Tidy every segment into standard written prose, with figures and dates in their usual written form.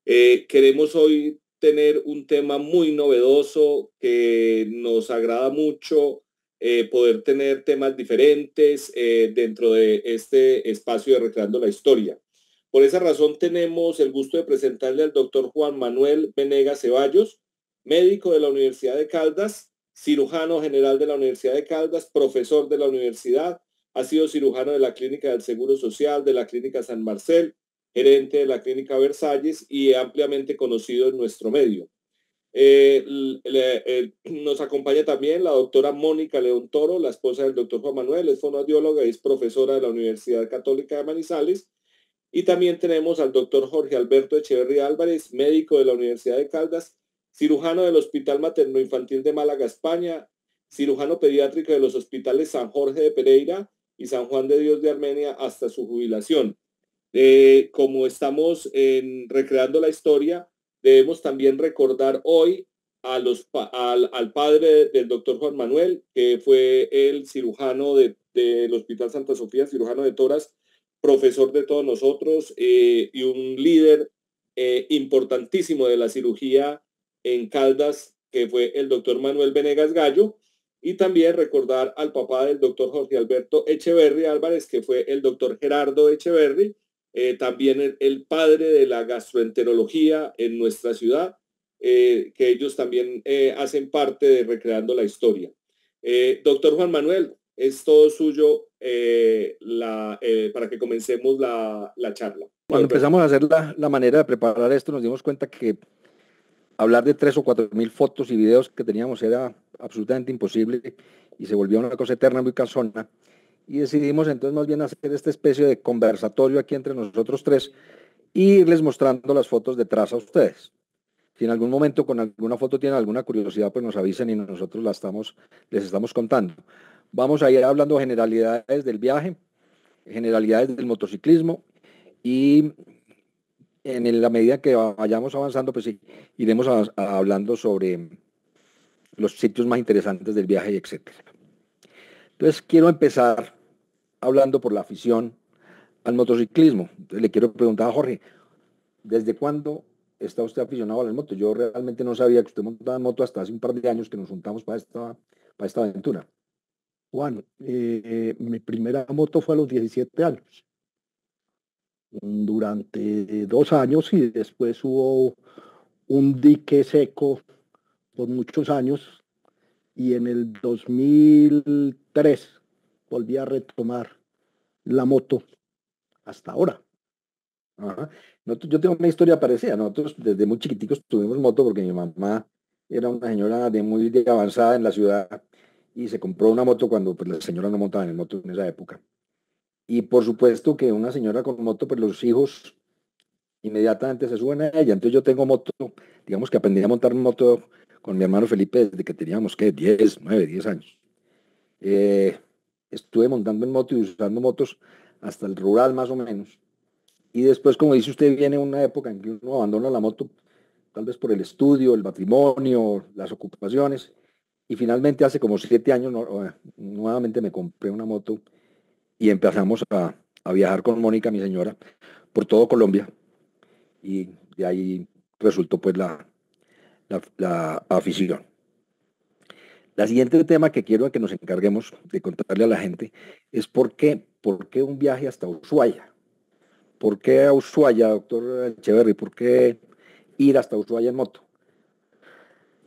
Queremos hoy tener un tema muy novedoso que nos agrada mucho, poder tener temas diferentes dentro de este espacio de Recreando la Historia. Por esa razón tenemos el gusto de presentarle al doctor Juan Manuel Venegas Ceballos, médico de la Universidad de Caldas, cirujano general de la Universidad de Caldas, profesor de la universidad, ha sido cirujano de la Clínica del Seguro Social, de la Clínica San Marcel, gerente de la Clínica Versalles y ampliamente conocido en nuestro medio. Nos acompaña también la doctora Mónica León Toro, la esposa del doctor Juan Manuel, es fonoaudióloga y es profesora de la Universidad Católica de Manizales. Y también tenemos al doctor Jorge Alberto Echeverría Álvarez, médico de la Universidad de Caldas, cirujano del Hospital Materno Infantil de Málaga, España, cirujano pediátrico de los hospitales San Jorge de Pereira y San Juan de Dios de Armenia hasta su jubilación. Como estamos recreando la historia, debemos también recordar hoy al padre del doctor Juan Manuel, que fue el cirujano del Hospital Santa Sofía, cirujano de toras, profesor de todos nosotros y un líder importantísimo de la cirugía en Caldas, que fue el doctor Manuel Venegas Gallo. Y también recordar al papá del doctor Jorge Alberto Echeverry Álvarez, que fue el doctor Gerardo Echeverry, también el padre de la gastroenterología en nuestra ciudad, que ellos también hacen parte de Recreando la Historia. Doctor Juan Manuel, es todo suyo para que comencemos la charla. Cuando empezamos a hacer la manera de preparar esto, nos dimos cuenta que hablar de 3 o 4 mil fotos y videos que teníamos era absolutamente imposible y se volvía una cosa eterna, muy cansona. Y decidimos entonces más bien hacer esta especie de conversatorio aquí entre nosotros tres e irles mostrando las fotos detrás a ustedes. Si en algún momento con alguna foto tienen alguna curiosidad, pues nos avisen y nosotros les estamos contando. Vamos a ir hablando generalidades del viaje, generalidades del motociclismo y en la medida que vayamos avanzando, pues sí, iremos hablando sobre los sitios más interesantes del viaje, etcétera. Entonces quiero empezar hablando por la afición al motociclismo. Entonces le quiero preguntar a Jorge, ¿desde cuándo está usted aficionado a las motos? Yo realmente no sabía que usted montaba en moto hasta hace un par de años que nos juntamos para esta aventura. Juan, mi primera moto fue a los 17 años. Durante 2 años y después hubo un dique seco por muchos años y en el 2003 volví a retomar la moto hasta ahora. Ajá. Yo tengo una historia parecida. Nosotros desde muy chiquiticos tuvimos moto porque mi mamá era una señora muy avanzada en la ciudad y se compró una moto cuando pues, las señoras no montaban en moto en esa época. Y por supuesto que una señora con moto, pues los hijos inmediatamente se suben a ella. Entonces yo tengo moto, digamos que aprendí a montar moto con mi hermano Felipe desde que teníamos, ¿qué? 10, 9, 10 años. Estuve montando en moto y usando motos hasta el rural más o menos. Y después, como dice usted, viene una época en que uno abandona la moto, tal vez por el estudio, el matrimonio, las ocupaciones. Y finalmente hace como 7 años nuevamente me compré una moto y empezamos a viajar con Mónica, mi señora, por todo Colombia. Y de ahí resultó pues la afición. La siguiente tema que quiero que nos encarguemos de contarle a la gente es por qué un viaje hasta Ushuaia. ¿Por qué a Ushuaia, doctor Echeverry? ¿Por qué ir hasta Ushuaia en moto?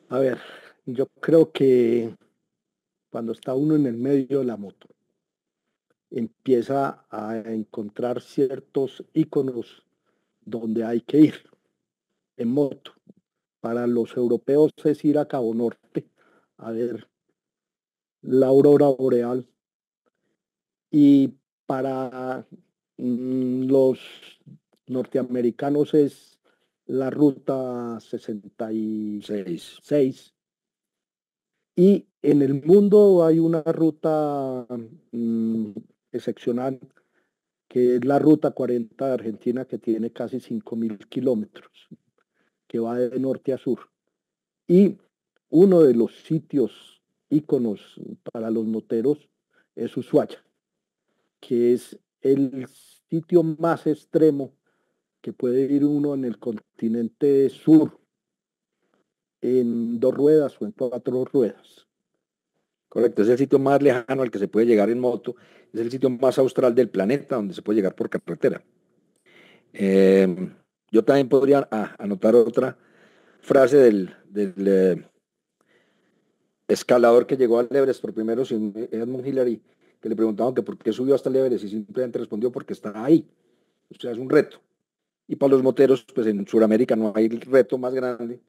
A ver, yo creo que cuando está uno en el medio de la moto, empieza a encontrar ciertos iconos donde hay que ir en moto. Para los europeos es ir a Cabo Norte a ver la aurora boreal y para los norteamericanos es la ruta 66 y en el mundo hay una ruta excepcional que es la ruta 40 de Argentina que tiene casi 5.000 kilómetros que va de norte a sur y uno de los sitios íconos para los moteros es Ushuaia, que es el sitio más extremo que puede ir uno en el continente sur en 2 ruedas o en 4 ruedas. Correcto, es el sitio más lejano al que se puede llegar en moto, es el sitio más austral del planeta donde se puede llegar por carretera. Yo también podría anotar otra frase del escalador que llegó al Everest por primero, sin Edmund Hillary, que le preguntaban que por qué subió hasta el Everest y simplemente respondió porque está ahí. O sea, es un reto. Y para los moteros, pues en Sudamérica no hay reto más grande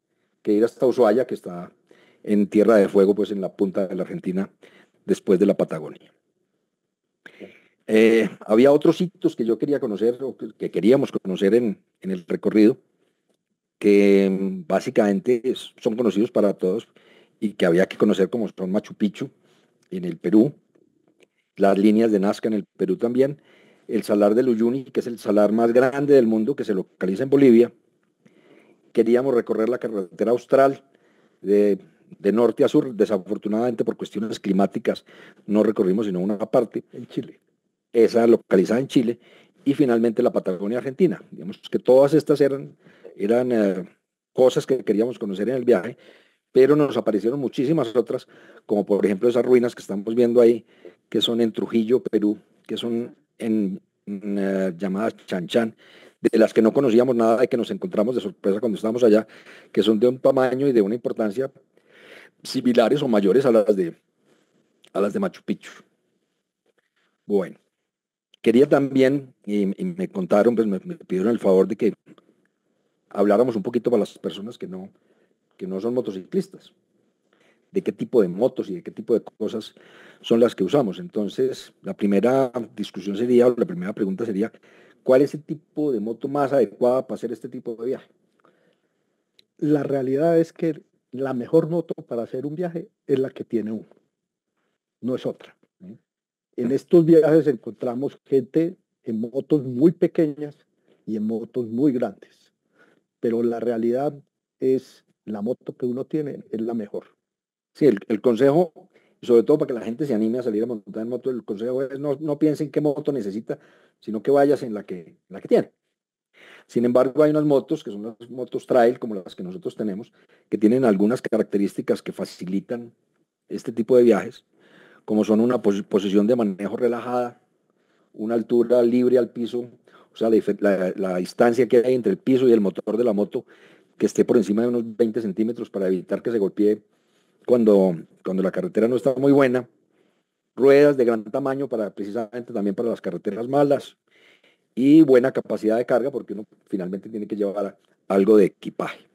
que ir hasta Ushuaia, que está en Tierra de Fuego, pues en la punta de la Argentina, después de la Patagonia. Había otros sitios que yo quería conocer, o que queríamos conocer en el recorrido, que básicamente son conocidos para todos y que había que conocer, como son Machu Picchu en el Perú, las líneas de Nazca en el Perú también, el Salar de Uyuni, que es el salar más grande del mundo, que se localiza en Bolivia. Queríamos recorrer la carretera austral de norte a sur. Desafortunadamente, por cuestiones climáticas, no recorrimos sino una parte, En Chile. esa localizada en Chile, y finalmente la Patagonia Argentina. Digamos que todas estas eran cosas que queríamos conocer en el viaje, pero nos aparecieron muchísimas otras, como por ejemplo esas ruinas que estamos viendo ahí, que son en Trujillo, Perú, que son llamadas Chan Chan, de las que no conocíamos nada y que nos encontramos de sorpresa cuando estábamos allá, que son de un tamaño y de una importancia similares o mayores a las de Machu Picchu. Bueno, quería también, y me contaron, pues me pidieron el favor de que habláramos un poquito para las personas que no son motociclistas, de qué tipo de motos y de qué tipo de cosas son las que usamos. Entonces, la primera discusión sería, o la primera pregunta sería, ¿cuál es el tipo de moto más adecuada para hacer este tipo de viaje? La realidad es que la mejor moto para hacer un viaje es la que tiene uno, no es otra. En estos viajes encontramos gente en motos muy pequeñas y en motos muy grandes, pero la realidad es la moto que uno tiene es la mejor. Sí, el consejo, y sobre todo para que la gente se anime a salir a montar en moto, el consejo es no piensen qué moto necesita, sino que vayas en la que tiene. Sin embargo, hay unas motos que son las motos trail, como las que nosotros tenemos, que tienen algunas características que facilitan este tipo de viajes, como son una posición de manejo relajada, una altura libre al piso, o sea, la distancia que hay entre el piso y el motor de la moto, que esté por encima de unos 20 centímetros para evitar que se golpee cuando la carretera no está muy buena, ruedas de gran tamaño precisamente también para las carreteras malas, y buena capacidad de carga, porque uno finalmente tiene que llevar algo de equipaje.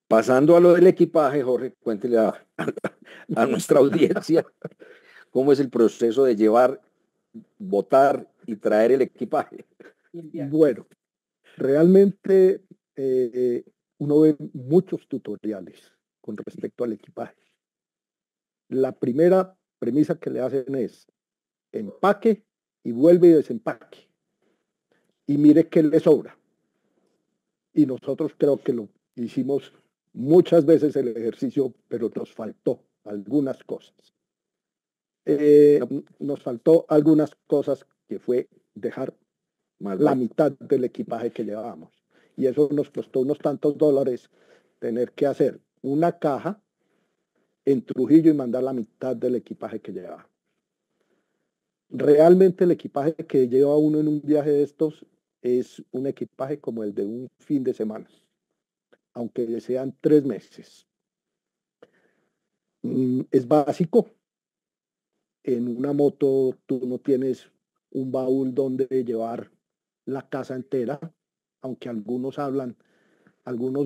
Pasando a lo del equipaje, Jorge, cuéntele a nuestra audiencia cómo es el proceso de llevar, botar y traer el equipaje. Bueno, realmente uno ve muchos tutoriales con respecto al equipaje. La primera premisa que le hacen es empaque y vuelve y desempaque. Y mire qué le sobra. Y nosotros creo que lo hicimos muchas veces el ejercicio, pero nos faltó algunas cosas. Nos faltó algunas cosas que fue dejar la mitad del equipaje que llevábamos. Y eso nos costó unos tantos dólares tener que hacer una caja en Trujillo y mandar la mitad del equipaje que llevaba. Realmente el equipaje que lleva uno en un viaje de estos es un equipaje como el de un fin de semana, aunque sean 3 meses. Es básico. En una moto tú no tienes un baúl donde llevar la casa entera, aunque algunos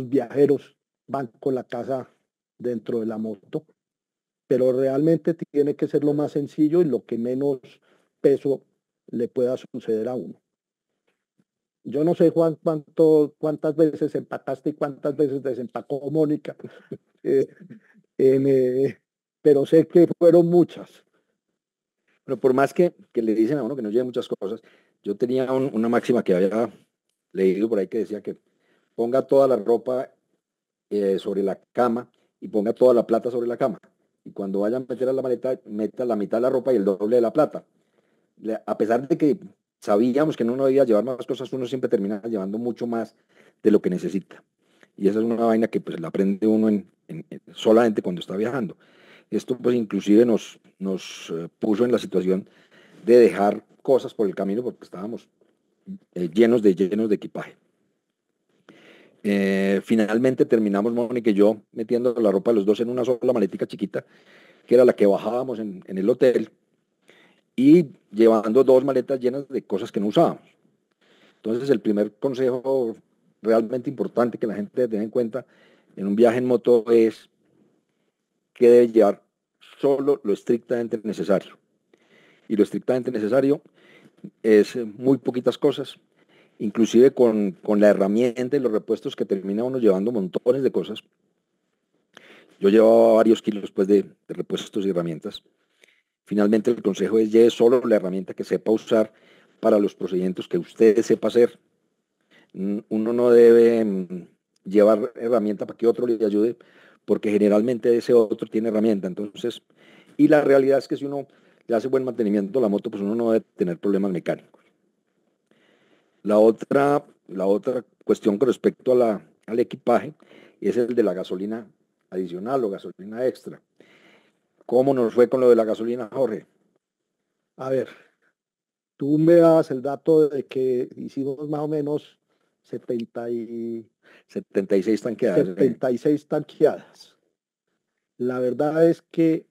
viajeros van con la casa dentro de la moto, pero realmente tiene que ser lo más sencillo y lo que menos peso le pueda suceder a uno. Yo no sé, Juan, cuántas veces empataste y cuántas veces desempacó Mónica, eh, pero sé que fueron muchas. Pero por más que le dicen a uno que no lleve muchas cosas, yo tenía una máxima que había leído por ahí que decía que ponga toda la ropa sobre la cama y ponga toda la plata sobre la cama. Y cuando vayan a meter a la maleta, meta la mitad de la ropa y el doble de la plata. A pesar de que sabíamos que no debía llevar más cosas, uno siempre termina llevando mucho más de lo que necesita. Y esa es una vaina que pues la aprende uno solamente cuando está viajando. Esto pues inclusive nos puso en la situación de dejar cosas por el camino porque estábamos llenos de equipaje. Finalmente terminamos, Mónica y yo, metiendo la ropa de los dos en una sola maletica chiquita, que era la que bajábamos en el hotel, y llevando dos maletas llenas de cosas que no usábamos. Entonces, el primer consejo realmente importante que la gente debe tener en cuenta en un viaje en moto es que debe llevar solo lo estrictamente necesario. Y lo estrictamente necesario es muy poquitas cosas, inclusive con la herramienta y los repuestos que termina uno llevando montones de cosas. Yo llevaba varios kilos pues, de repuestos y herramientas. Finalmente, el consejo es lleve solo la herramienta que sepa usar para los procedimientos que usted sepa hacer. Uno no debe llevar herramienta para que otro le ayude, porque generalmente ese otro tiene herramienta. Entonces, y la realidad es que si uno le hace buen mantenimiento a la moto, pues uno no debe tener problemas mecánicos. La otra cuestión con respecto al equipaje es el de la gasolina adicional o gasolina extra. ¿Cómo nos fue con lo de la gasolina, Jorge? A ver, tú me das el dato de que hicimos más o menos 70 y 76 tanqueadas. 76 tanqueadas. La verdad es que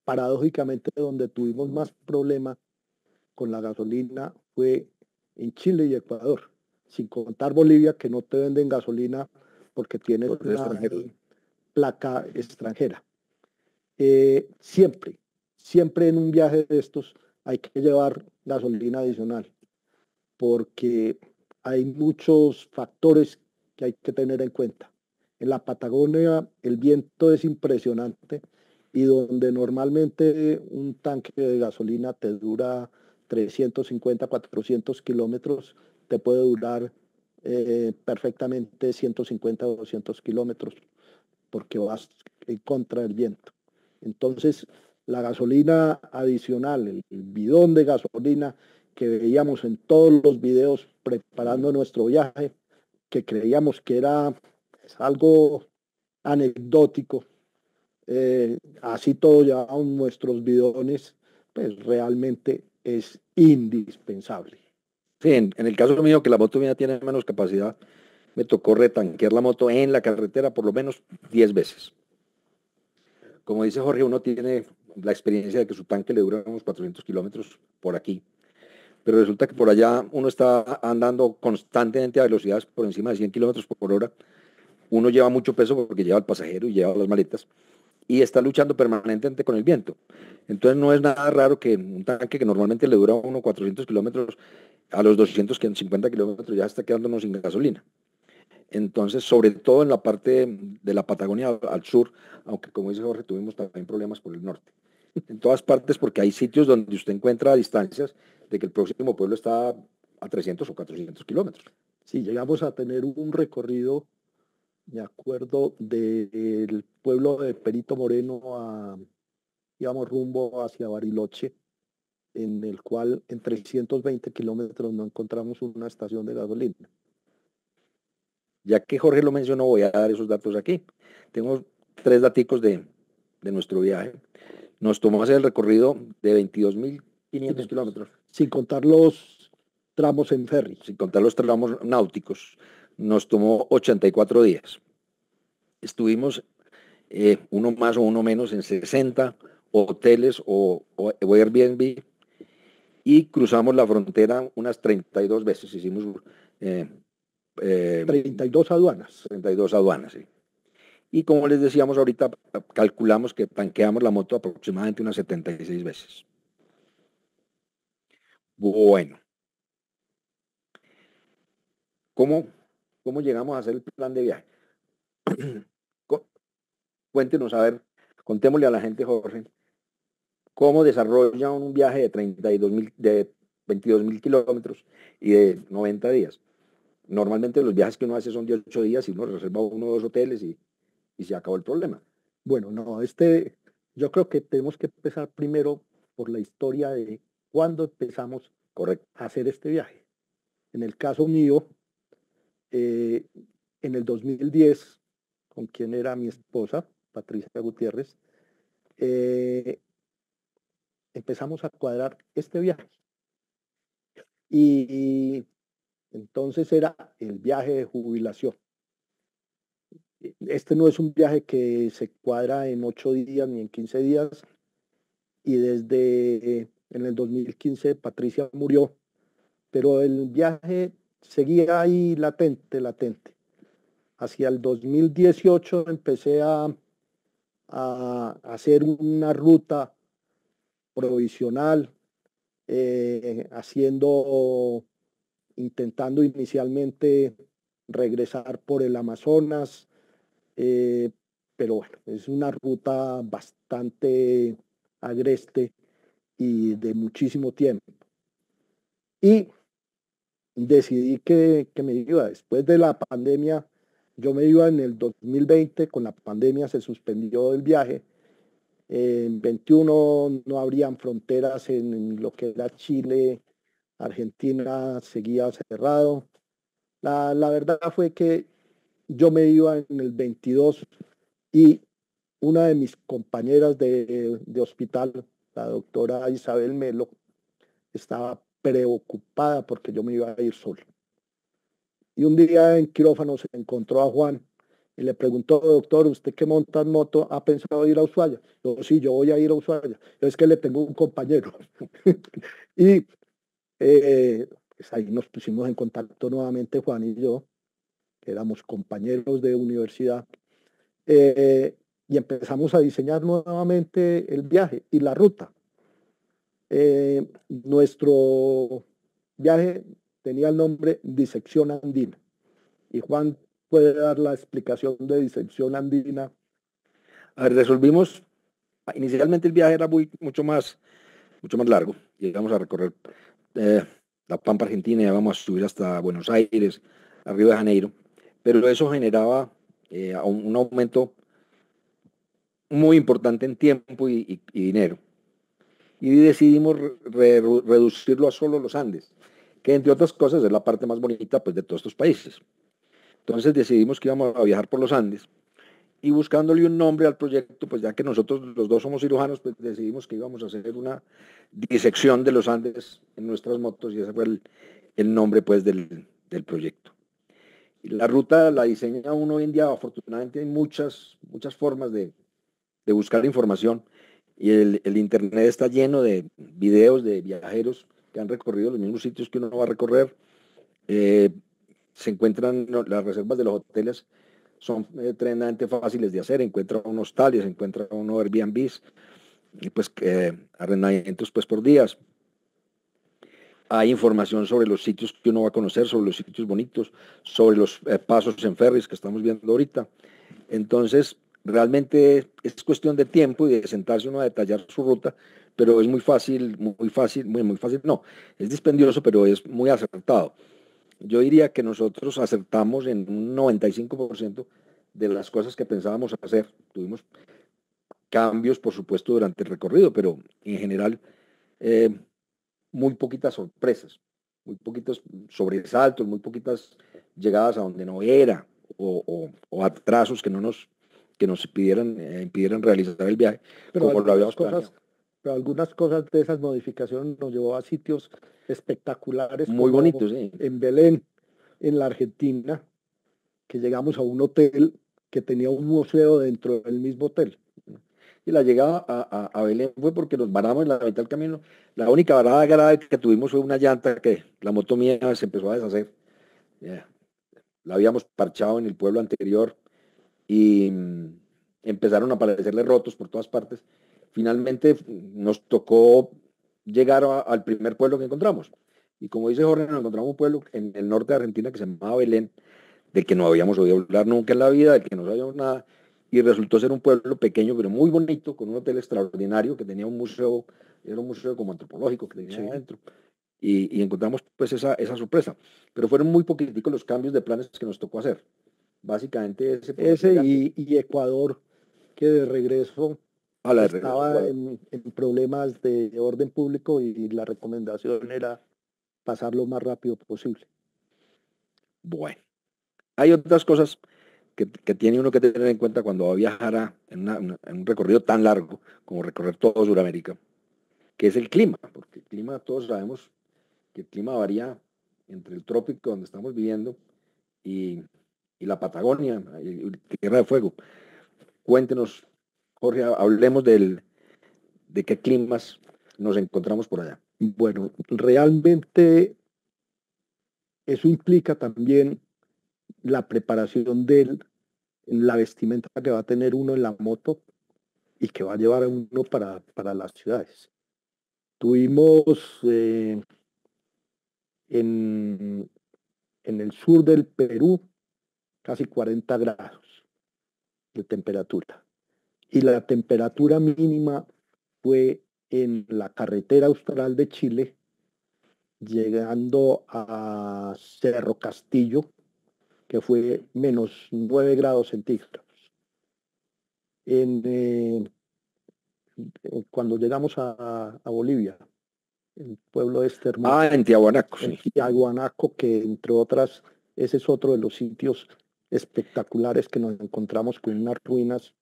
paradójicamente donde tuvimos más problemas con la gasolina fue en Chile y Ecuador, sin contar Bolivia, que no te venden gasolina porque tienes Por una extranjeros. placa extranjera. Siempre, siempre en un viaje de estos hay que llevar gasolina adicional, porque hay muchos factores que hay que tener en cuenta. En la Patagonia el viento es impresionante y donde normalmente un tanque de gasolina te dura 350, 400 kilómetros, te puede durar perfectamente 150 o 200 kilómetros porque vas en contra del viento. Entonces, la gasolina adicional, el bidón de gasolina que veíamos en todos los videos preparando nuestro viaje, que creíamos que era algo anecdótico, así todo llevamos nuestros bidones, pues realmente es indispensable. Sí, en el caso mío, que la moto mía tiene menos capacidad, me tocó retanquear la moto en la carretera por lo menos 10 veces. Como dice Jorge, uno tiene la experiencia de que su tanque le dura unos 400 kilómetros por aquí, pero resulta que por allá uno está andando constantemente a velocidades por encima de 100 kilómetros por hora. Uno lleva mucho peso porque lleva el pasajero y lleva las maletas y está luchando permanentemente con el viento. Entonces no es nada raro que un tanque que normalmente le dura a uno 400 kilómetros, a los 250 kilómetros ya está quedándonos sin gasolina. Entonces, sobre todo en la parte de la Patagonia al sur, aunque como dice Jorge, tuvimos también problemas por el norte. En todas partes, porque hay sitios donde usted encuentra distancias de que el próximo pueblo está a 300 o 400 kilómetros. Si llegamos a tener un recorrido, me acuerdo del pueblo de Perito Moreno íbamos rumbo hacia Bariloche, en el cual en 320 kilómetros no encontramos una estación de gasolina. Ya que Jorge lo mencionó, voy a dar esos datos aquí. Tengo 3 daticos de nuestro viaje. Nos tomó hacer el recorrido de 22.500 kilómetros. Sin contar los tramos en ferry. Sin contar los tramos náuticos. Nos tomó 84 días. Estuvimos uno más o uno menos en 60 hoteles o Airbnb y cruzamos la frontera unas 32 veces. Hicimos 32 aduanas. 32 aduanas, sí. Y como les decíamos ahorita, calculamos que tanqueamos la moto aproximadamente unas 76 veces. Bueno, ¿cómo, cómo llegamos a hacer el plan de viaje? Cuéntenos, a ver, contémosle a la gente, Jorge, cómo desarrolla un viaje de 22.000 kilómetros y de 90 días. Normalmente los viajes que uno hace son de 8 días y uno reserva uno o dos hoteles y se acabó el problema. Bueno, no, yo creo que tenemos que empezar primero por la historia de cuándo empezamos Correcto. hacer este viaje. En el caso mío, en el 2010, con quien era mi esposa, Patricia Gutiérrez, empezamos a cuadrar este viaje. Y entonces era el viaje de jubilación. Este no es un viaje que se cuadra en 8 días ni en 15 días. Y desde en el 2015 Patricia murió, pero el viaje seguía ahí latente, latente. Hacia el 2018 empecé a hacer una ruta provisional, intentando inicialmente regresar por el Amazonas, eh, pero bueno, es una ruta bastante agreste y de muchísimo tiempo. Y decidí que me iba. Después de la pandemia, yo me iba en el 2020, con la pandemia se suspendió el viaje. En 21 no habrían fronteras en lo que era Chile, Argentina seguía cerrado. La verdad fue que yo me iba en el 22 y una de mis compañeras de hospital, la doctora Isabel Melo, estaba preocupada porque yo me iba a ir solo. Y un día en quirófano se encontró a Juan y le preguntó: doctor, ¿usted que monta en moto ha pensado ir a Ushuaia? Yo, sí, yo voy a ir a Ushuaia. Es que le tengo un compañero. Y pues ahí nos pusimos en contacto nuevamente Juan y yo, que éramos compañeros de universidad, y empezamos a diseñar nuevamente el viaje y la ruta. Nuestro viaje tenía el nombre Disección Andina, y Juan puede dar la explicación de Disección Andina. A ver, resolvimos, inicialmente el viaje era mucho más largo. Llegamos a recorrer la Pampa Argentina, y vamos a subir hasta Buenos Aires, a Río de Janeiro, pero eso generaba un aumento muy importante en tiempo y dinero. Y decidimos reducirlo a solo los Andes, que entre otras cosas es la parte más bonita, pues, de todos estos países. Entonces decidimos que íbamos a viajar por los Andes, y buscándole un nombre al proyecto, pues ya que nosotros los dos somos cirujanos, pues decidimos que íbamos a hacer una disección de los Andes en nuestras motos, y ese fue el nombre, pues, del proyecto. Y la ruta la diseña uno hoy en día. Afortunadamente hay muchas formas de buscar información, y el internet está lleno de videos de viajeros que han recorrido los mismos sitios que uno va a recorrer. Se encuentran, no, las reservas de los hoteles son tremendamente fáciles de hacer. Encuentra uno hostales, encuentra uno Airbnbs, y pues arrendamientos, pues, por días. Hay información sobre los sitios que uno va a conocer, sobre los sitios bonitos, sobre los pasos en ferries que estamos viendo ahorita. Entonces, realmente es cuestión de tiempo y de sentarse uno a detallar su ruta, pero es muy fácil, muy fácil, no, es dispendioso, pero es muy acertado. Yo diría que nosotros acertamos en un 95% de las cosas que pensábamos hacer. Tuvimos cambios, por supuesto, durante el recorrido, pero en general eh, muy poquitas sorpresas, muy poquitos sobresaltos, muy poquitas llegadas a donde no era, o atrasos que nos impidieran realizar el viaje Pero como lo habíamos cosas, planeado. pero algunas cosas de esas modificaciones nos llevó a sitios espectaculares, Muy como bonito, sí. en Belén, en la Argentina, que llegamos a un hotel que tenía un museo dentro del mismo hotel. Y la llegada a Belén fue porque nos varamos en la mitad del camino. La única varada grave que tuvimos fue una llanta que la moto mía se empezó a deshacer. Yeah. La habíamos parchado en el pueblo anterior, y empezaron a aparecerle rotos por todas partes. Finalmente nos tocó llegar al primer pueblo que encontramos. Y como dice Jorge, nos encontramos un pueblo en el norte de Argentina que se llamaba Belén, del que no habíamos oído hablar nunca en la vida, del que no sabíamos nada, y resultó ser un pueblo pequeño pero muy bonito, con un hotel extraordinario que tenía un museo, era un museo como antropológico que tenía adentro, y encontramos, pues, esa sorpresa. Pero fueron muy poquiticos los cambios de planes que nos tocó hacer. Básicamente Ese y Ecuador, que de regreso a la de regreso. estaba en problemas de orden público, y la recomendación era pasar lo más rápido posible. Bueno, hay otras cosas que tiene uno que tener en cuenta cuando va a viajar en un recorrido tan largo como recorrer todo Sudamérica, que es el clima, porque el clima, todos sabemos que el clima varía entre el trópico donde estamos viviendo y, y la Patagonia, y Tierra de Fuego. Cuéntenos, Jorge, hablemos de qué climas nos encontramos por allá. Bueno, realmente eso implica también la preparación de la vestimenta que va a tener uno en la moto y que va a llevar a uno para las ciudades. Tuvimos en, en el sur del Perú casi 40 grados de temperatura. Y la temperatura mínima fue en la carretera austral de Chile, llegando a Cerro Castillo, que fue -9 grados centígrados. Cuando llegamos a Bolivia, el pueblo este hermoso. En Tiahuanaco, En sí. Tiahuanaco, que entre otras, ese es otro de los sitios espectaculares que nos encontramos con unas ruinas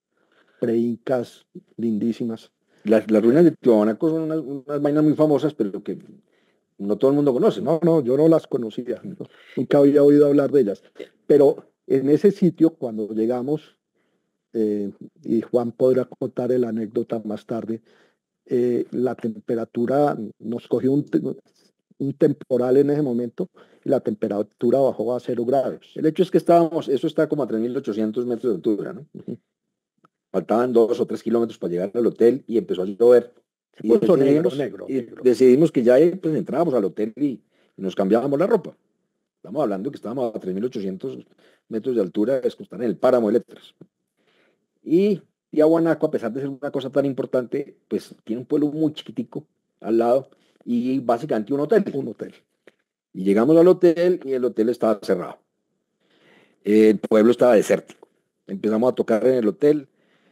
preincas lindísimas. Las ruinas de Tiahuanaco son unas vainas muy famosas, pero que no todo el mundo conoce, ¿no? No, yo no las conocía, ¿no? Nunca había oído hablar de ellas. Pero en ese sitio, cuando llegamos, y Juan podrá contar la anécdota más tarde, la temperatura nos cogió un temporal en ese momento y la temperatura bajó a 0 grados. El hecho es que eso está como a 3.800 metros de altura, ¿no? Uh-huh. Faltaban 2 o 3 kilómetros para llegar al hotel y empezó a llover. Y negro. Decidimos que ya pues, entrábamos al hotel y nos cambiábamos la ropa. Estamos hablando que estábamos a 3.800 metros de altura, es que están en el páramo de Letras. Y Tiahuanaco, a pesar de ser una cosa tan importante, pues tiene un pueblo muy chiquitico al lado y básicamente un hotel. Y llegamos al hotel y el hotel estaba cerrado. El pueblo estaba desértico. Empezamos a tocar en el hotel.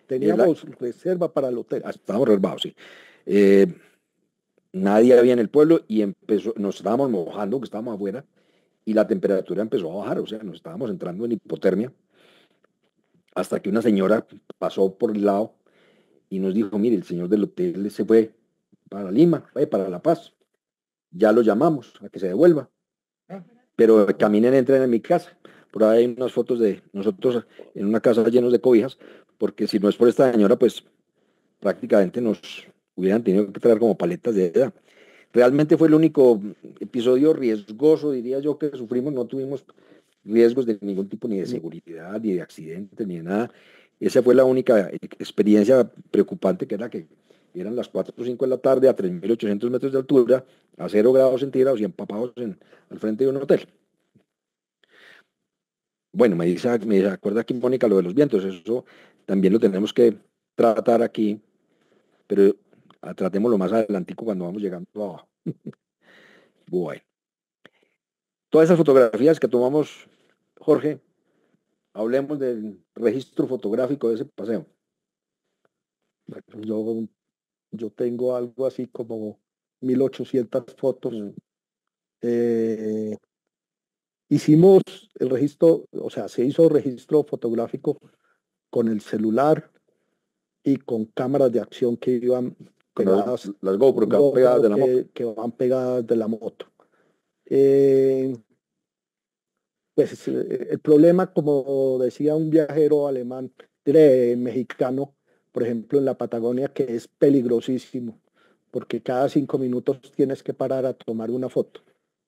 Teníamos reserva para el hotel. Estábamos reservados, sí. Nadie había en el pueblo y nos estábamos mojando, que estábamos afuera, y la temperatura empezó a bajar, o sea, nos estábamos entrando en hipotermia, hasta que una señora pasó por el lado y nos dijo, mire, el señor del hotel se fue para Lima, para La Paz, ya lo llamamos a que se devuelva, pero caminen, entren en mi casa. Por ahí hay unas fotos de nosotros en una casa llenos de cobijas, porque si no es por esta señora, pues prácticamente nos hubieran tenido que traer como paletas de edad. Realmente fue el único episodio riesgoso, diría yo, que sufrimos. No tuvimos riesgos de ningún tipo, ni de seguridad, ni de accidentes, ni de nada. Esa fue la única experiencia preocupante, que era que eran las 4 o 5 de la tarde a 3.800 metros de altura, a 0 grados centígrados y empapados al frente de un hotel. Bueno, me acuerda aquí, Mónica, lo de los vientos. Eso también lo tenemos que tratar aquí, pero tratémoslo más adelantico cuando vamos llegando abajo. Bueno. Todas esas fotografías que tomamos, Jorge, hablemos del registro fotográfico de ese paseo. Yo tengo algo así como 1.800 fotos. Hicimos el registro, o sea, se hizo registro fotográfico con el celular y con cámaras de acción que iban pegadas, las GoPro que van pegadas de la moto. Que van pegadas de la moto. Pues el problema, como decía un viajero alemán, mexicano, por ejemplo, en la Patagonia, que es peligrosísimo, porque cada 5 minutos tienes que parar a tomar una foto.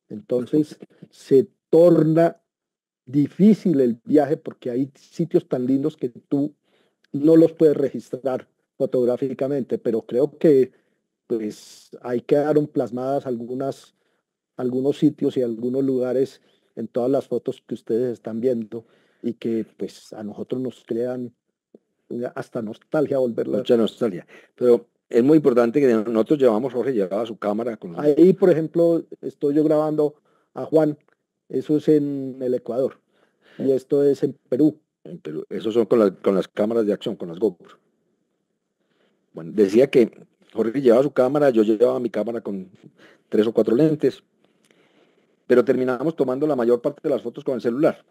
Entonces se torna difícil el viaje porque hay sitios tan lindos que tú no los puedes registrar fotográficamente, pero creo que pues ahí quedaron plasmadas algunos sitios y algunos lugares en todas las fotos que ustedes están viendo y que pues a nosotros nos crean hasta nostalgia volverla. Mucha nostalgia, pero es muy importante que nosotros Jorge llevaba su cámara. Ahí, por ejemplo, estoy yo grabando a Juan, eso es en el Ecuador, y esto es en Perú. En Perú, esos son con las cámaras de acción, con las GoPro. Bueno, decía que Jorge llevaba su cámara, yo llevaba mi cámara con 3 o 4 lentes, pero terminamos tomando la mayor parte de las fotos con el celular,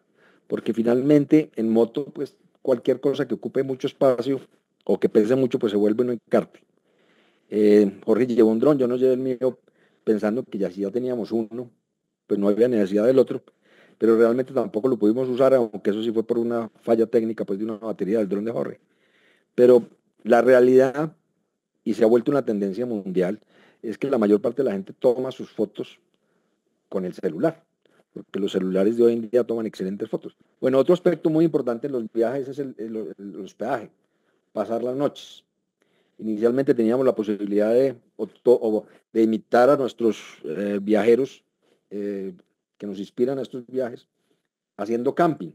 porque finalmente en moto, pues cualquier cosa que ocupe mucho espacio o que pese mucho, pues se vuelve un encarte. Jorge llevó un dron, yo no llevé el mío pensando que ya si ya teníamos uno, pues no había necesidad del otro, pero realmente tampoco lo pudimos usar, aunque eso sí fue por una falla técnica pues de una batería del dron de Jorge. Pero la realidad, y se ha vuelto una tendencia mundial, es que la mayor parte de la gente toma sus fotos con el celular, porque los celulares de hoy en día toman excelentes fotos. Bueno, otro aspecto muy importante en los viajes es el hospedaje, pasar las noches. Inicialmente teníamos la posibilidad de imitar a nuestros viajeros que nos inspiran a estos viajes haciendo camping.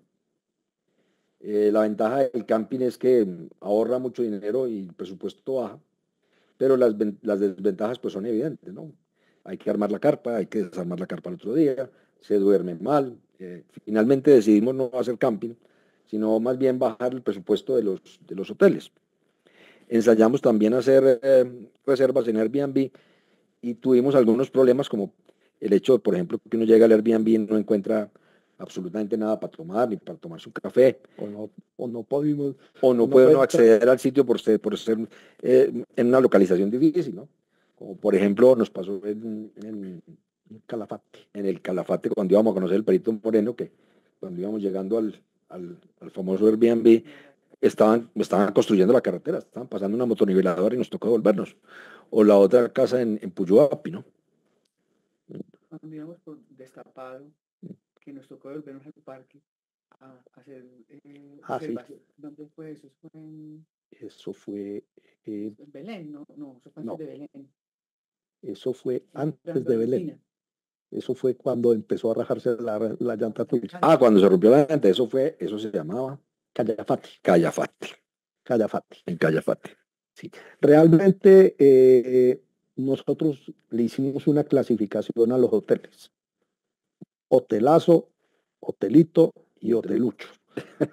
La ventaja del camping es que ahorra mucho dinero y el presupuesto baja, pero las desventajas pues son evidentes, ¿no? Hay que armar la carpa, hay que desarmar la carpa el otro día, se duerme mal. Finalmente decidimos no hacer camping, sino más bien bajar el presupuesto de los hoteles. Ensayamos también hacer reservas en Airbnb y tuvimos algunos problemas como el hecho, por ejemplo, que uno llega al Airbnb y no encuentra absolutamente nada para tomar, ni para tomarse un café. O no pudimos. O no puede uno acceder al sitio por ser en una localización difícil, ¿no? Como por ejemplo nos pasó en Calafate. En el Calafate cuando íbamos a conocer el Perito Moreno, que cuando íbamos llegando al famoso Airbnb, estaban construyendo la carretera, estaban pasando una motoniveladora y nos tocó devolvernos. O la otra casa en Puyuapi, ¿no? Cuando íbamos por Destapado, que nos tocó devolvernos al parque a hacer observación. Sí. ¿Dónde fue eso? Eso fue en Belén, no, eso fue antes de Belén. Eso fue antes de Belén. Eso fue cuando empezó a rajarse la llanta tuya. Cuando se rompió la llanta, eso se llamaba Callafate. En Callafate. Sí. Realmente nosotros le hicimos una clasificación a los hoteles. Hotelazo, hotelito y hotelucho.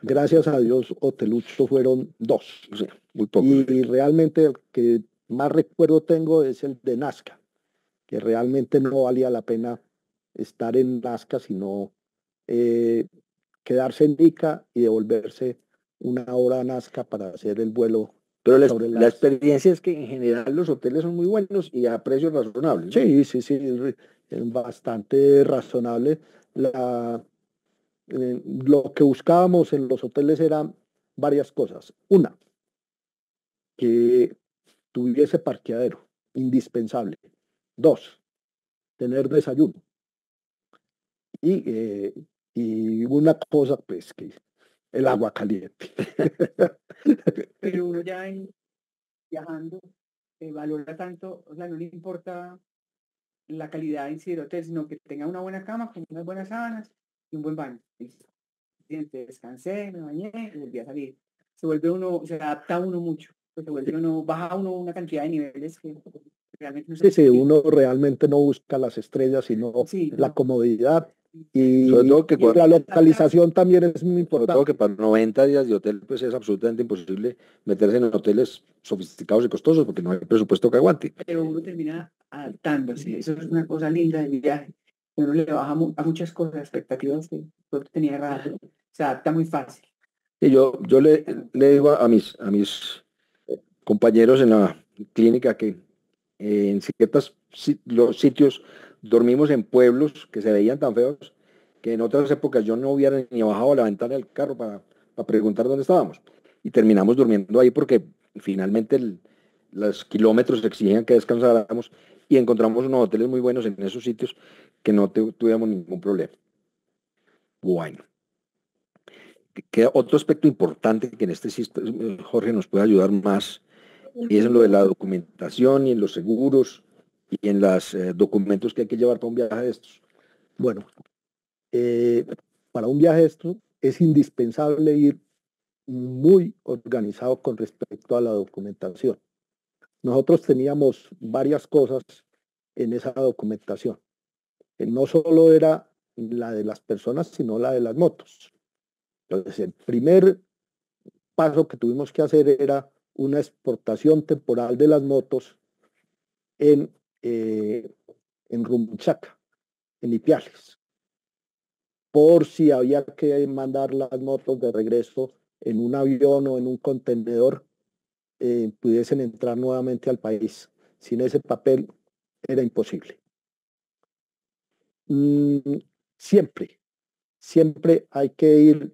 Gracias a Dios, hotelucho fueron 2. Sí, muy poco. Y realmente el que más recuerdo tengo es el de Nazca, que realmente no valía la pena estar en Nazca, sino quedarse en Ica y devolverse una hora a Nazca para hacer el vuelo. Pero la experiencia es que en general los hoteles son muy buenos y a precios razonables, ¿no? Sí, bastante razonable. Lo que buscábamos en los hoteles eran varias cosas. Una, que tuviese parqueadero, indispensable. 2, tener desayuno. Y una cosa, pues, que el agua caliente. Pero uno ya viajando valora tanto, o sea, no le importa la calidad en sí del hotel, sino que tenga una buena cama con unas buenas sábanas y un buen baño. Descansé, me bañé y volví a salir. Se adapta uno mucho, baja uno una cantidad de niveles que realmente no se Sí, uno realmente no busca las estrellas, sino la comodidad. Y sobre todo que la localización también es muy importante. Sobre todo que para 90 días de hotel pues es absolutamente imposible meterse en hoteles sofisticados y costosos porque no hay presupuesto que aguante. Pero uno termina adaptándose, eso es una cosa linda del viaje. Uno le baja a muchas cosas, expectativas que tenía erradas, se adapta muy fácil. Y yo le digo a mis compañeros en la clínica que en ciertos los sitios dormimos en pueblos que se veían tan feos que en otras épocas yo no hubiera ni bajado a la ventana del carro para preguntar dónde estábamos. Y terminamos durmiendo ahí porque finalmente los kilómetros exigían que descansáramos y encontramos unos hoteles muy buenos en esos sitios que no tuviéramos ningún problema. Bueno. Queda otro aspecto importante que en este sistema Jorge nos puede ayudar más, y es en lo de la documentación y en los seguros y en los documentos que hay que llevar para un viaje de estos. Bueno, para un viaje de estos es indispensable ir muy organizado con respecto a la documentación. Nosotros teníamos varias cosas en esa documentación. No solo era la de las personas, sino la de las motos. Entonces, el primer paso que tuvimos que hacer era una exportación temporal de las motos en Rumichaca. en Ipiales, por si había que mandar las motos de regreso en un avión o en un contenedor, pudiesen entrar nuevamente al país. Sin ese papel era imposible. Siempre hay que ir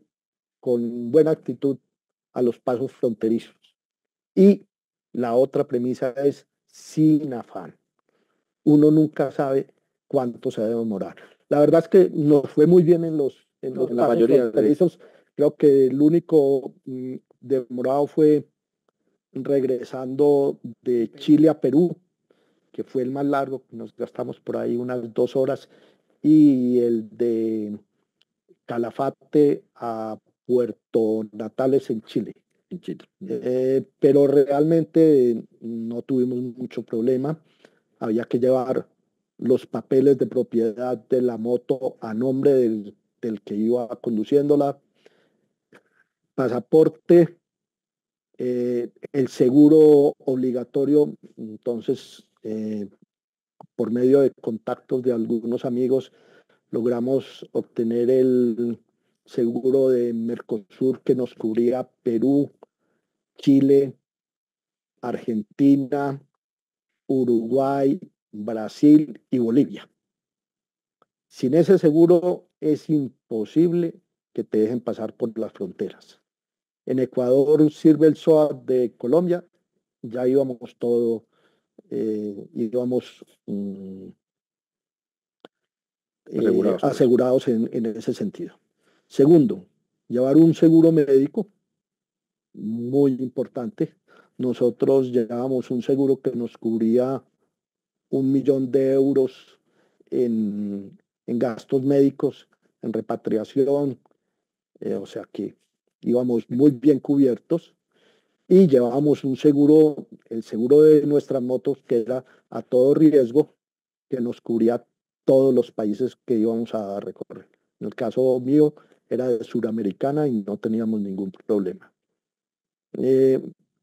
con buena actitud a los pasos fronterizos. Y la otra premisa es sin afán. Uno nunca sabe cuánto se debe demorar. La verdad es que nos fue muy bien en los la mayoría fronterizos. Creo que el único demorado fue regresando de Chile a Perú, que fue el más largo, nos gastamos por ahí unas 2 horas, y el de Calafate a Puerto Natales en Chile. Pero realmente no tuvimos mucho problema. Había que llevar los papeles de propiedad de la moto a nombre del que iba conduciéndola, pasaporte, el seguro obligatorio. Entonces, por medio de contactos de algunos amigos, logramos obtener el seguro de Mercosur que nos cubría Perú, Chile, Argentina, Uruguay, Brasil y Bolivia. Sin ese seguro es imposible que te dejen pasar por las fronteras. En Ecuador sirve el SOAT de Colombia, ya íbamos todo, asegurados en ese sentido. Segundo, llevar un seguro médico, muy importante. Nosotros llevábamos un seguro que nos cubría 1 millón de euros en gastos médicos, en repatriación, o sea que íbamos muy bien cubiertos, y llevábamos un seguro, el seguro de nuestras motos, que era a todo riesgo, que nos cubría todos los países que íbamos a recorrer. En el caso mío era de Suramericana y no teníamos ningún problema.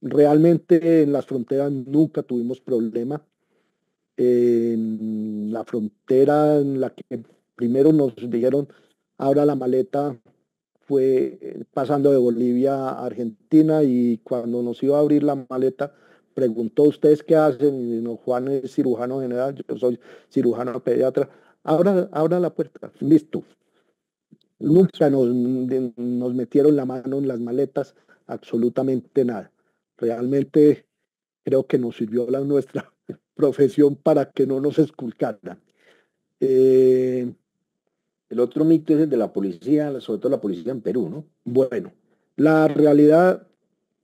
Realmente en las fronteras nunca tuvimos problema. En la frontera en la que primero nos dijeron abra la maleta fue pasando de Bolivia a Argentina, y cuando nos iba a abrir la maleta preguntó: ¿ustedes qué hacen? Y no, Juan es cirujano general, yo soy cirujano pediatra. Abra la puerta, listo. Nunca nos metieron la mano en las maletas, absolutamente nada. Realmente creo que nos sirvió nuestra profesión para que no nos esculcaran. El otro mito es el de la policía, sobre todo la policía en Perú, ¿no? Bueno, la realidad,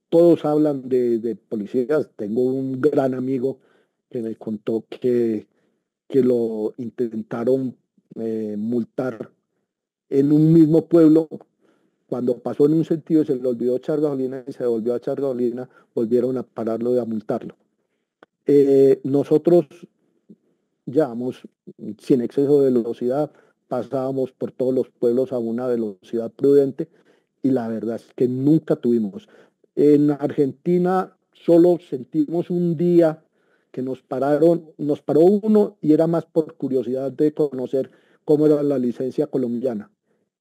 todos hablan de policías. Tengo un gran amigo que me contó que lo intentaron multar en un mismo pueblo. Cuando pasó en un sentido se le olvidó echar gasolina y se volvió a echar gasolina, volvieron a pararlo y a multarlo. Nosotros llevamos sin exceso de velocidad, pasábamos por todos los pueblos a una velocidad prudente, y la verdad es que nunca tuvimos. En Argentina solo sentimos un día que nos paró uno, y era más por curiosidad de conocer cómo era la licencia colombiana.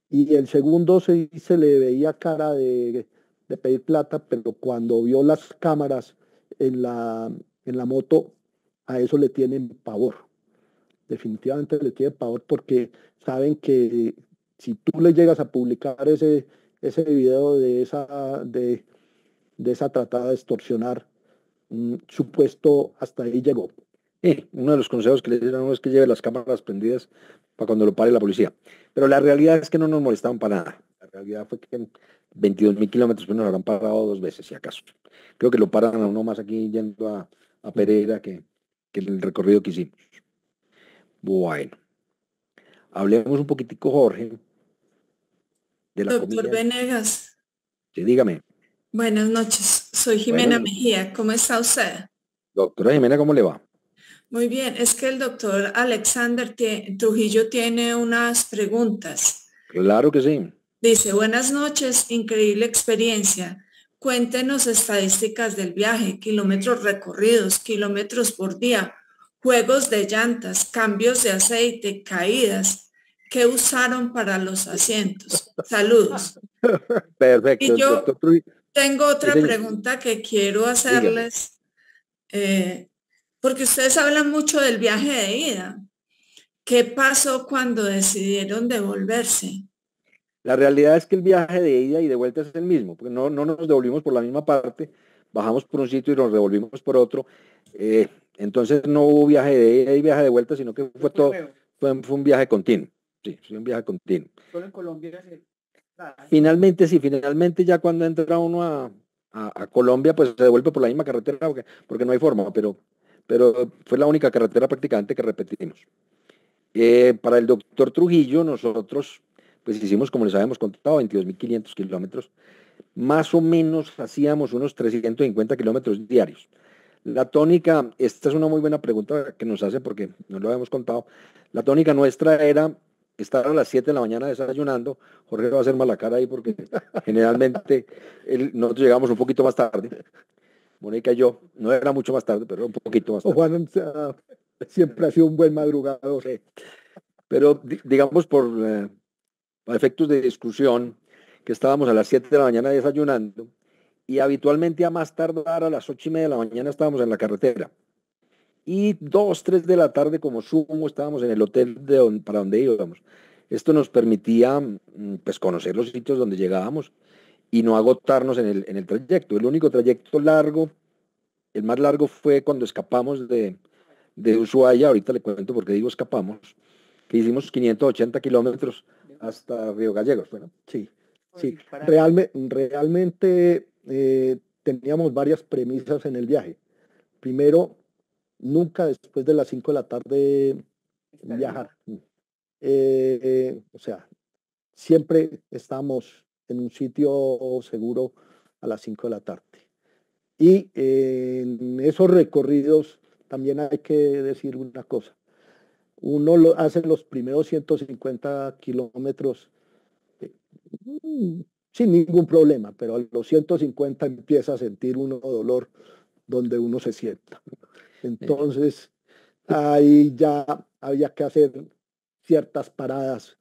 Y el segundo se le veía cara de pedir plata, pero cuando vio las cámaras en la moto, a eso le tienen pavor. Definitivamente le tienen pavor, porque saben que si tú le llegas a publicar ese video de esa tratada de extorsionar, su puesto hasta ahí llegó. Uno de los consejos que le dieron es que lleve las cámaras prendidas para cuando lo pare la policía. Pero la realidad es que no nos molestaban para nada. La realidad fue que en 22.000 kilómetros nos habrán parado 2 veces, si acaso. Creo que lo paran a uno más aquí yendo a Pereira que el recorrido que hicimos. Bueno, hablemos un poquitico, Jorge, de la Doctor comida. Venegas. Sí, dígame. Buenas noches, soy Jimena Mejía. ¿Cómo está usted? Doctora Jimena, ¿cómo le va? Muy bien, es que el doctor Alexander Trujillo tiene unas preguntas. Claro que sí. Dice: buenas noches, increíble experiencia. Cuéntenos estadísticas del viaje, kilómetros recorridos, kilómetros por día, juegos de llantas, cambios de aceite, caídas. ¿Qué usaron para los asientos? Saludos. Perfecto. Y yo doctor Trujillo. tengo otra Sí, pregunta que quiero dígame. hacerles, porque ustedes hablan mucho del viaje de ida. ¿Qué pasó cuando decidieron devolverse? La realidad es que el viaje de ida y de vuelta es el mismo, porque no nos devolvimos por la misma parte, bajamos por un sitio y nos devolvimos por otro. Entonces no hubo viaje de ida y viaje de vuelta, sino que fue todo, fue un viaje continuo. Sí, fue un viaje continuo. Solo en Colombia Finalmente, sí, finalmente ya cuando entra uno a Colombia, pues se devuelve por la misma carretera, porque no hay forma, pero fue la única carretera prácticamente que repetimos. Para el doctor Trujillo, nosotros pues hicimos, como les habíamos contado, 22.500 kilómetros. Más o menos hacíamos unos 350 kilómetros diarios. La tónica, esta es una muy buena pregunta que nos hace porque no lo habíamos contado. La tónica nuestra era estar a las 7 de la mañana desayunando. Jorge va a hacer mala cara ahí porque generalmente nosotros llegamos un poquito más tarde. Mónica y yo, no era mucho más tarde, pero un poquito más tarde. Juan siempre ha sido un buen madrugador. Sí. Pero digamos por efectos de discusión, que estábamos a las 7 de la mañana desayunando y habitualmente a más tardar a las 8:30 de la mañana estábamos en la carretera. Y 2, 3 de la tarde como sumo estábamos en el hotel para donde íbamos. Esto nos permitía pues conocer los sitios donde llegábamos y no agotarnos en el trayecto. El único trayecto largo, el más largo fue cuando escapamos de Ushuaia, ahorita le cuento por qué digo escapamos, que hicimos 580 kilómetros hasta Río Gallegos. Bueno, sí. Realmente teníamos varias premisas en el viaje. Primero, nunca después de las 5 de la tarde viajar. O sea, siempre estamos en un sitio seguro a las 5 de la tarde. Y en esos recorridos también hay que decir una cosa. Uno hace los primeros 150 kilómetros sin ningún problema, pero a los 150 empieza a sentir uno dolor donde uno se sienta. Entonces, ahí ya había que hacer ciertas paradas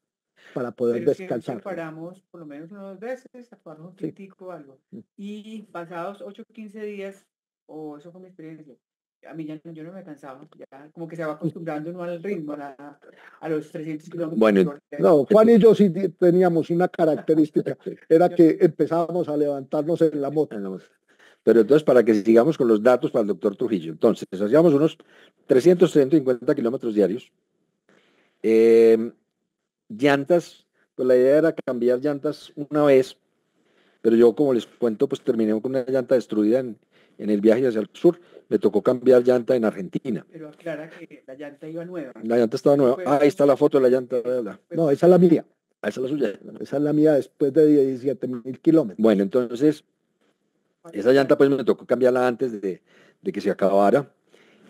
para poder descansar. Paramos por lo menos 1 o 2 veces, paramos un poquitico o algo. Y pasados 8 o 15 días, o eso fue mi experiencia, a mí ya yo no me cansaba, ya como que se va acostumbrando uno al ritmo, a los 300 kilómetros. Bueno, no, Juan y yo sí teníamos una característica, era que empezábamos a levantarnos en la moto. Pero entonces, para que sigamos con los datos para el doctor Trujillo, entonces, hacíamos unos 350 kilómetros diarios. Llantas, pues la idea era cambiar llantas una vez, pero yo, como les cuento, pues terminé con una llanta destruida en el viaje hacia el sur. Me tocó cambiar llanta en Argentina. Pero aclara que la llanta iba nueva. La llanta estaba nueva. Ahí está la foto de la llanta. No, esa es la mía. Esa es la suya. Esa es la mía después de 17.000 kilómetros. Bueno, entonces, esa llanta pues me tocó cambiarla antes de que se acabara.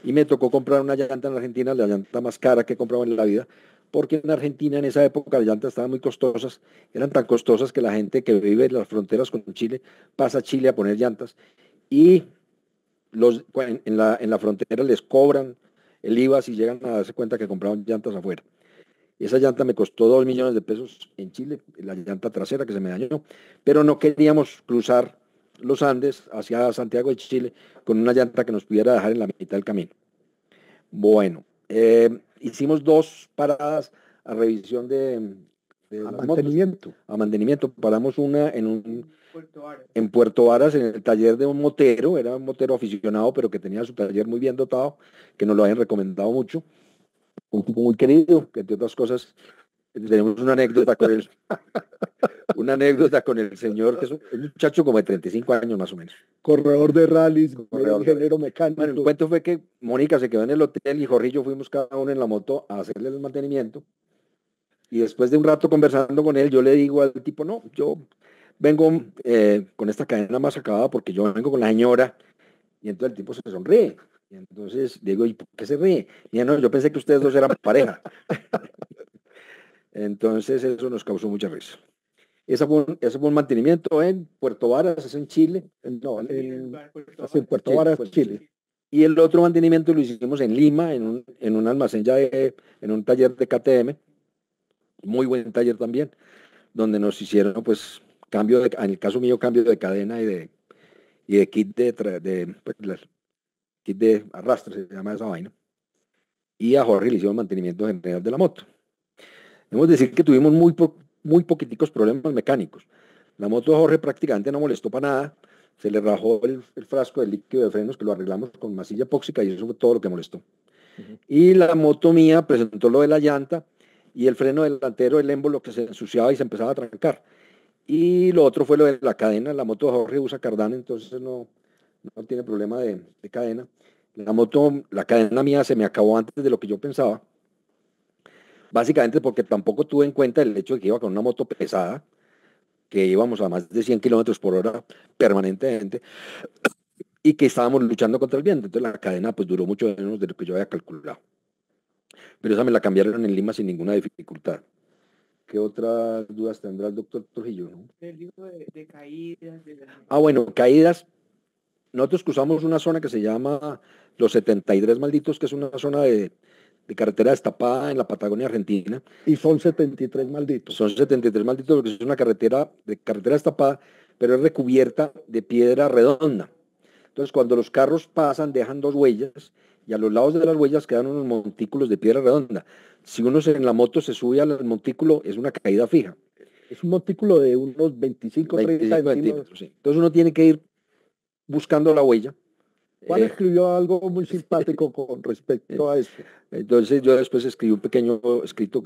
Y me tocó comprar una llanta en Argentina, la llanta más cara que he comprado en la vida, porque en Argentina en esa época las llantas estaban muy costosas, eran tan costosas que la gente que vive en las fronteras con Chile pasa a Chile a poner llantas y en la frontera les cobran el IVA si llegan a darse cuenta que compraban llantas afuera. Esa llanta me costó 2 millones de pesos en Chile, la llanta trasera que se me dañó, pero no queríamos cruzar los Andes hacia Santiago de Chile con una llanta que nos pudiera dejar en la mitad del camino. Bueno, hicimos 2 paradas a revisión de mantenimiento. Motos, a mantenimiento. Paramos una en Puerto Varas, en el taller de un motero, era un motero aficionado, pero que tenía su taller muy bien dotado, que nos lo habían recomendado mucho. Un tipo muy querido, que entre otras cosas tenemos una anécdota con él. Una anécdota con el señor, que es un muchacho como de 35 años más o menos. Corredor de rallies, ingeniero mecánico. Bueno, el cuento fue que Mónica se quedó en el hotel y Jorge y yo fuimos cada uno en la moto a hacerle el mantenimiento. Y después de un rato conversando con él, yo le digo al tipo, no, yo vengo con esta cadena más acabada porque yo vengo con la señora. Y entonces el tipo se sonríe. Y entonces digo, ¿y por qué se ríe? Y no, yo pensé que ustedes 2 eran pareja. Entonces eso nos causó mucha risa. Ese fue un mantenimiento en Puerto Varas, es en Chile. No, en Puerto Varas, Chile. Y el otro mantenimiento lo hicimos en Lima, en un almacén ya en un taller de KTM, muy buen taller también, donde nos hicieron pues en el caso mío, cambio de cadena y de kit kit de arrastre, se llama esa vaina. Y a Jorge le hicimos el mantenimiento general de la moto. Debemos decir que tuvimos muy poquiticos problemas mecánicos. La moto de Jorge prácticamente no molestó para nada. Se le rajó el frasco de líquido de frenos, que lo arreglamos con masilla epóxica, y eso fue todo lo que molestó. Y la moto mía presentó lo de la llanta y el freno delantero, el émbolo que se ensuciaba y se empezaba a trancar. Y lo otro fue lo de la cadena. La moto de Jorge usa cardán, entonces no tiene problema de cadena. La cadena mía se me acabó antes de lo que yo pensaba. Básicamente porque tampoco tuve en cuenta el hecho de que iba con una moto pesada, que íbamos a más de 100 kilómetros por hora permanentemente, y que estábamos luchando contra el viento. Entonces la cadena pues duró mucho menos de lo que yo había calculado. Pero esa me la cambiaron en Lima sin ninguna dificultad. ¿Qué otras dudas tendrá el doctor Trujillo? ¿No? El libro de caídas. Bueno, caídas. Nosotros cruzamos una zona que se llama Los 73 Malditos, que es una zona de carretera destapada en la Patagonia Argentina. Y son 73 malditos. Son 73 malditos porque es una carretera destapada, pero es recubierta de piedra redonda. Entonces, cuando los carros pasan, dejan dos huellas, y a los lados de las huellas quedan unos montículos de piedra redonda. Si uno en la moto se sube al montículo, es una caída fija. Es un montículo de unos 25 30 centímetros. Sí. Entonces uno tiene que ir buscando la huella. Juan escribió algo muy simpático con respecto a eso. Entonces yo después escribí un pequeño escrito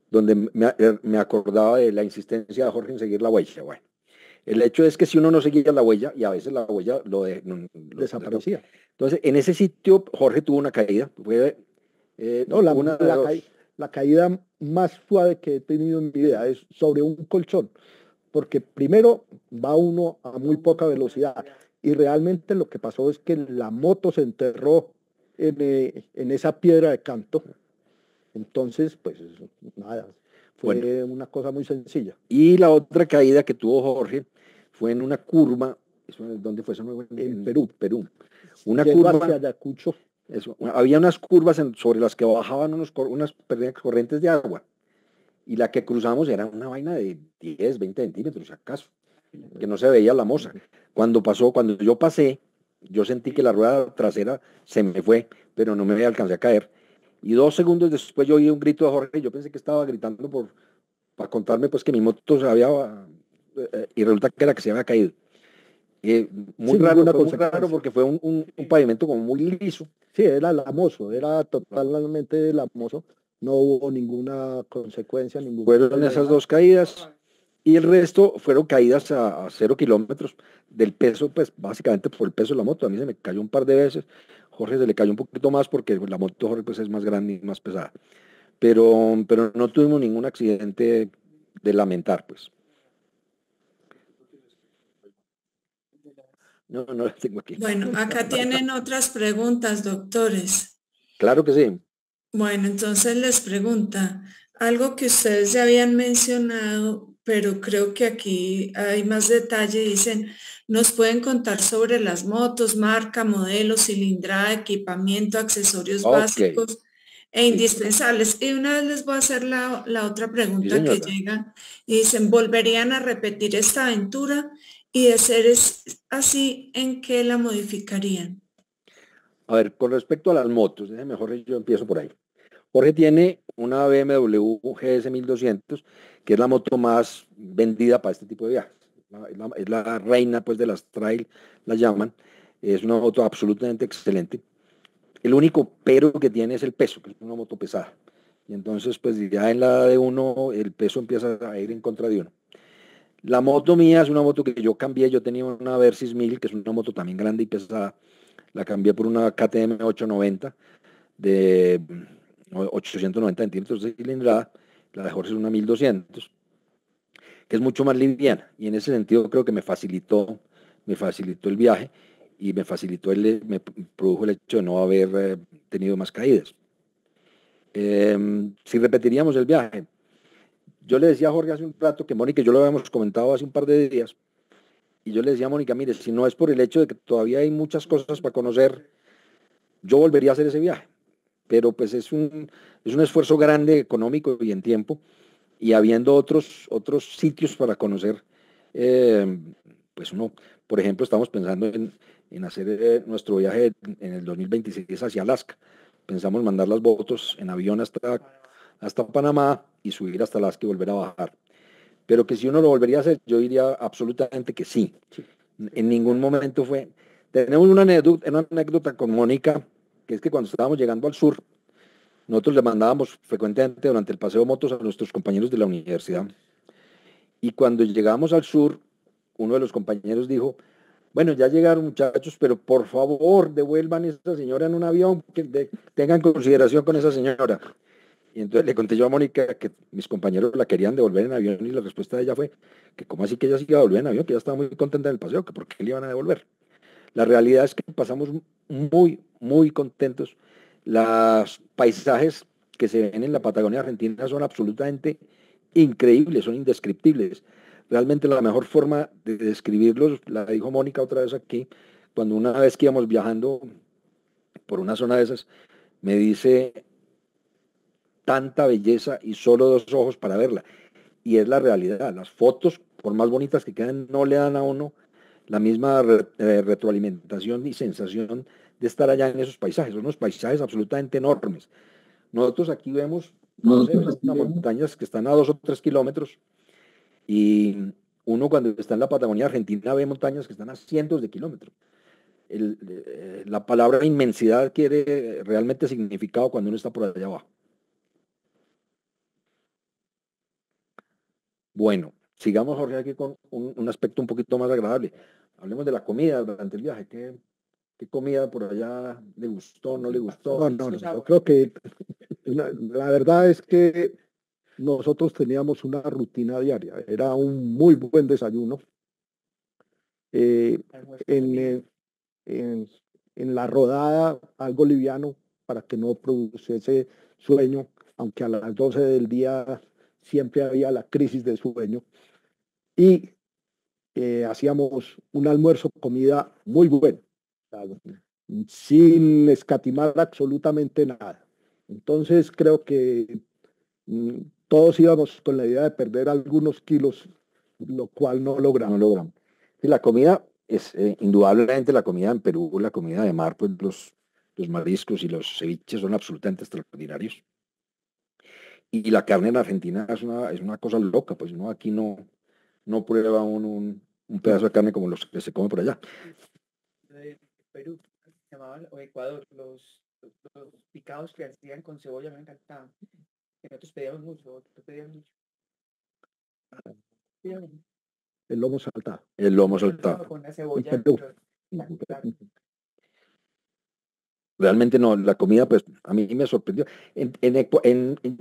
donde me acordaba de la insistencia de Jorge en seguir la huella. Bueno, el hecho es que si uno no seguía la huella, y a veces la huella desaparecía. Entonces, en ese sitio Jorge tuvo una caída. La caída más suave que he tenido en mi vida es sobre un colchón, porque primero va uno a muy poca velocidad y realmente lo que pasó es que la moto se enterró en esa piedra de canto. Entonces, pues nada, fue una cosa muy sencilla. Y la otra caída que tuvo Jorge fue en una curva. ¿Dónde fue eso? En Perú. Una curva hacia Ayacucho. Había unas curvas sobre las que bajaban unas corrientes de agua, y la que cruzamos era una vaina de 10, 20 centímetros, si acaso, que no se veía la moza. Cuando yo pasé, yo sentí que la rueda trasera se me fue, pero no me alcancé a caer. Y 2 segundos después yo oí un grito de Jorge, y yo pensé que estaba gritando para contarme pues que mi moto se había, y resulta que era que se había caído. Muy raro porque fue un pavimento como muy liso. Sí, era lamoso, era totalmente lamoso. No hubo ninguna consecuencia. Fueron esas 2 caídas, y el resto fueron caídas a 0 kilómetros del peso, pues básicamente por el peso de la moto. A mí se me cayó un par de veces. Jorge se le cayó un poquito más porque la moto de Jorge pues es más grande y más pesada. Pero no tuvimos ningún accidente de lamentar, pues. No las tengo aquí. Bueno, acá tienen otras preguntas, doctores. Claro que sí. Bueno, entonces les pregunta, algo que ustedes ya habían mencionado, pero creo que aquí hay más detalle. Dicen, ¿nos pueden contar sobre las motos, marca, modelo, cilindrada, equipamiento, accesorios básicos e indispensables? Y una vez les voy a hacer la otra pregunta que llega, y dicen, ¿volverían a repetir esta aventura? Y de ser así, ¿en qué la modificarían? A ver, con respecto a las motos, mejor yo empiezo por ahí. Jorge tiene una BMW GS 1200, que es la moto más vendida para este tipo de viajes. Es la reina pues de las trail, la llaman. Es una moto absolutamente excelente. El único pero que tiene es el peso, que es una moto pesada. Y entonces pues ya en la de uno el peso empieza a ir en contra de uno. La moto mía es una moto que yo cambié. Yo tenía una Versys 1000, que es una moto también grande y pesada. La cambié por una KTM 890 de 890 centímetros de cilindrada. La de Jorge es una 1200, que es mucho más liviana, y en ese sentido creo que me facilitó el viaje, y me produjo el hecho de no haber tenido más caídas. Si repetiríamos el viaje, yo le decía a Jorge hace un rato que Mónica y yo lo habíamos comentado hace un par de días, Y yo le decía a Mónica, mire, si no es por el hecho de que todavía hay muchas cosas para conocer, yo volvería a hacer ese viaje. Pero pues es un esfuerzo grande económico y en tiempo, y habiendo otros sitios para conocer, eh, pues uno, por ejemplo, estamos pensando en hacer nuestro viaje en el 2026 hacia Alaska. Pensamos mandar las fotos en avión hasta Panamá y subir hasta Alaska y volver a bajar. Pero que si uno lo volvería a hacer, yo diría absolutamente que sí. En ningún momento fue. Tenemos una anécdota con Mónica, que es que cuando estábamos llegando al sur, nosotros le mandábamos frecuentemente durante el paseo motos a nuestros compañeros de la universidad. Y cuando llegamos al sur, uno de los compañeros dijo, bueno, ya llegaron muchachos, pero por favor devuelvan a esta señora en un avión, tengan consideración con esa señora. Y entonces le conté yo a Mónica que mis compañeros la querían devolver en avión y la respuesta de ella fue que cómo así que ella sí iba a devolver en avión, que ella estaba muy contenta en el paseo, que por qué le iban a devolver. La realidad es que pasamos muy, muy contentos. Los paisajes que se ven en la Patagonia Argentina son absolutamente increíbles, son indescriptibles. Realmente la mejor forma de describirlos, la dijo Mónica otra vez aquí, cuando una vez que íbamos viajando por una zona de esas, me dice, tanta belleza y solo dos ojos para verla. Y es la realidad. Las fotos, por más bonitas que queden, no le dan a uno la misma retroalimentación y sensación de estar allá en esos paisajes. Son unos paisajes absolutamente enormes. Nosotros aquí vemos, no sé, vemos unas montañas que están a 2 o 3 kilómetros, y uno cuando está en la Patagonia Argentina ve montañas que están a cientos de kilómetros. La palabra inmensidad quiere realmente significado cuando uno está por allá abajo. Bueno, sigamos, Jorge, aquí con un aspecto un poquito más agradable. Hablemos de la comida durante el viaje. ¿Qué comida por allá le gustó, no le gustó? No, yo creo que la verdad es que nosotros teníamos una rutina diaria. Era un muy buen desayuno. En, en, en la rodada, algo liviano para que no produciese sueño, aunque a las 12 del día siempre había la crisis de sueño. Y hacíamos un almuerzo, comida muy buena, sin escatimar absolutamente nada. Entonces creo que todos íbamos con la idea de perder algunos kilos, lo cual no logramos. No logramos. Y la comida es indudablemente la comida en Perú, la comida de mar, pues los mariscos y los ceviches son absolutamente extraordinarios. Y la carne en Argentina es una cosa loca, pues uno aquí no prueba un pedazo de carne como los que se come por allá. De Perú, se llamaban, o Ecuador, los picados que hacían con cebolla me encantaban. Que nosotros pedíamos mucho, El lomo saltado. El lomo saltado. con la cebolla. En Perú. Realmente no, la comida pues a mí me sorprendió. En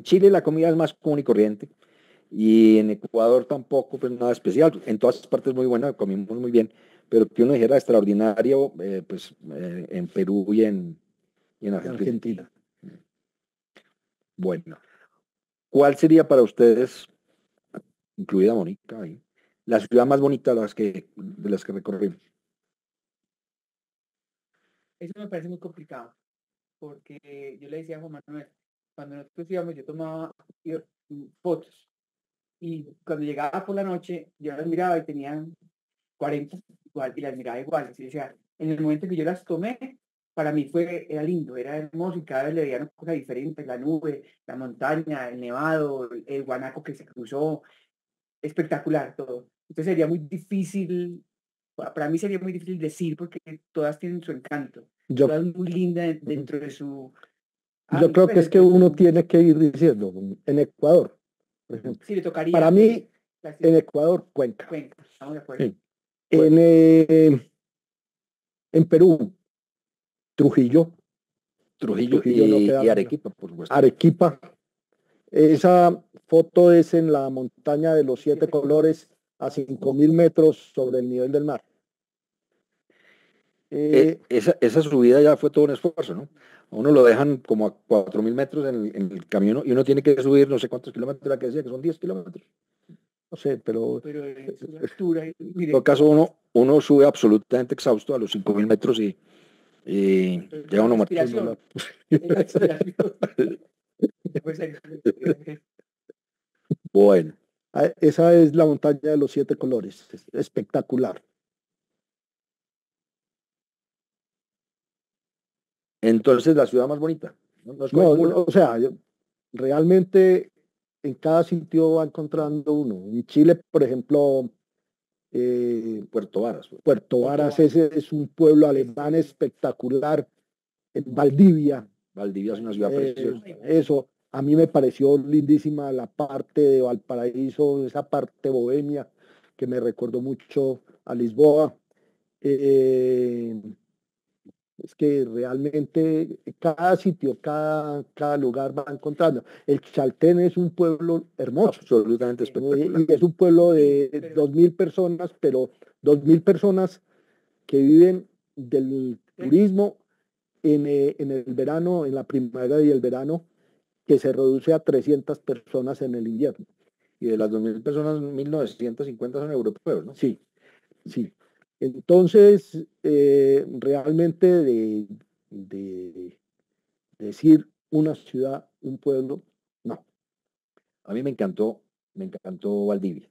Chile la comida es más común y corriente, y en Ecuador tampoco pues nada especial. En todas partes muy buena, comimos muy bien, pero que uno dijera extraordinario, en Perú y en Argentina. Bueno, ¿cuál sería para ustedes, incluida Mónica ahí, la ciudad más bonita de las que recorrimos? Eso me parece muy complicado, porque yo le decía a Juan Manuel, cuando nosotros íbamos, yo tomaba fotos, y cuando llegaba por la noche, yo las miraba y tenían 40 igual, y las miraba iguales. Y decía, en el momento que yo las tomé, para mí era lindo, era hermoso, y cada vez le veía una cosa diferente, la nube, la montaña, el nevado, el guanaco que se cruzó, espectacular todo. Entonces sería muy difícil, para mí sería muy difícil decir, porque todas tienen su encanto, todas muy lindas dentro de su... Yo creo que es que uno tiene que ir diciendo, en Ecuador, por ejemplo. Sí, le tocaría. Para mí, en Ecuador, Cuenca. Cuenca, estamos de acuerdo. Sí. En Perú, Trujillo y Arequipa, por supuesto. Arequipa. Esa foto es en la montaña de los 7 colores a 5.000 metros sobre el nivel del mar. Esa subida ya fue todo un esfuerzo, ¿no? A uno lo dejan como a 4.000 metros en el camino, y uno tiene que subir no sé cuántos kilómetros, la que decía que son 10 kilómetros. no sé, pero en su altura, En mire, todo caso, uno sube absolutamente exhausto a los 5.000 metros y llega la uno muerto. respiración, la respiración. Pues, Bueno, esa es la montaña de los 7 colores, es espectacular. entonces la ciudad más bonita. No es No, Coahuila. o sea, realmente en cada sitio va encontrando uno. En Chile, por ejemplo, Puerto Varas. Puerto Varas es un pueblo alemán espectacular. En Valdivia, Valdivia es una ciudad preciosa. eso, a mí me pareció lindísima la parte de Valparaíso, esa parte bohemia que me recordó mucho a Lisboa. Eh, es que realmente cada sitio, cada lugar va encontrando. El Chaltén es un pueblo hermoso. Absolutamente espectacular. Y es un pueblo de 2.000 personas, pero 2.000 personas que viven del turismo en el verano, en la primavera y el verano, que se reduce a 300 personas en el invierno. Y de las 2.000 personas, 1.950 son europeos, ¿no? Sí, sí. Entonces, realmente de decir una ciudad, un pueblo, no. A mí me encantó Valdivia.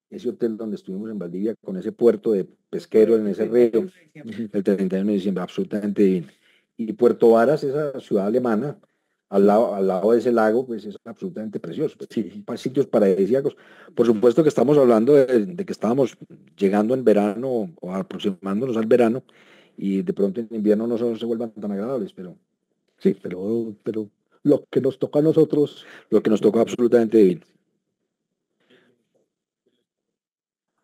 Ese hotel donde estuvimos en Valdivia, con ese puerto de pesquero en ese río, el 31 de diciembre, absolutamente divino. Y Puerto Varas, esa ciudad alemana, al lado de ese lago, pues es absolutamente precioso. Pues, sí, sitios paradisíacos. Por supuesto que estamos hablando de que estábamos llegando en verano o aproximándonos al verano y de pronto en invierno no se vuelvan tan agradables, pero sí, pero lo que nos toca a nosotros. Lo que nos tocó absolutamente divino.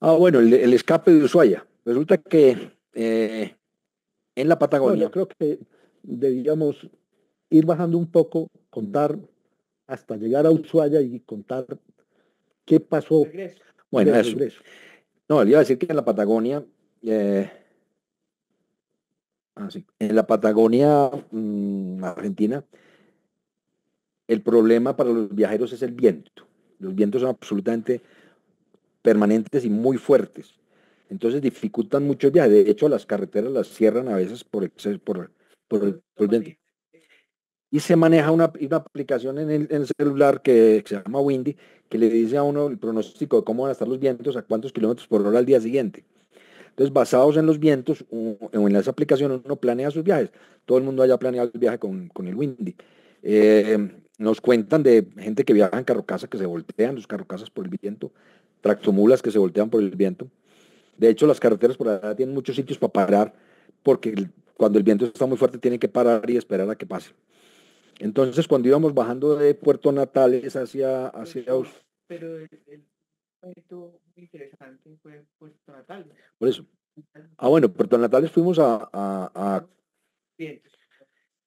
Bueno, el escape de Ushuaia. Resulta que en la Patagonia. No, yo creo que debíamos ir bajando un poco, contar hasta llegar a Ushuaia y contar qué pasó. Bueno, eso. Regreso. No, le iba a decir que en la Patagonia, sí, en la Patagonia Argentina, el problema para los viajeros es el viento. Los vientos son absolutamente permanentes y muy fuertes. Entonces dificultan mucho el viaje. De hecho, las carreteras las cierran a veces por el viento. Y se maneja una aplicación en el celular que se llama Windy, que le dice a uno el pronóstico de cómo van a estar los vientos, a cuántos kilómetros por hora al día siguiente. Entonces, basados en los vientos o en esa aplicación, uno planea sus viajes. Todo el mundo haya planeado el viaje con el Windy. Nos cuentan de gente que viaja en carrocasas, que se voltean los carrocasas por el viento, tractomulas que se voltean por el viento. De hecho, las carreteras por allá tienen muchos sitios para parar, porque cuando el viento está muy fuerte tienen que parar y esperar a que pase. Entonces, cuando íbamos bajando de Puerto Natales hacia pero el momento muy interesante fue Puerto Natales. Por eso. Bueno, Puerto Natales fuimos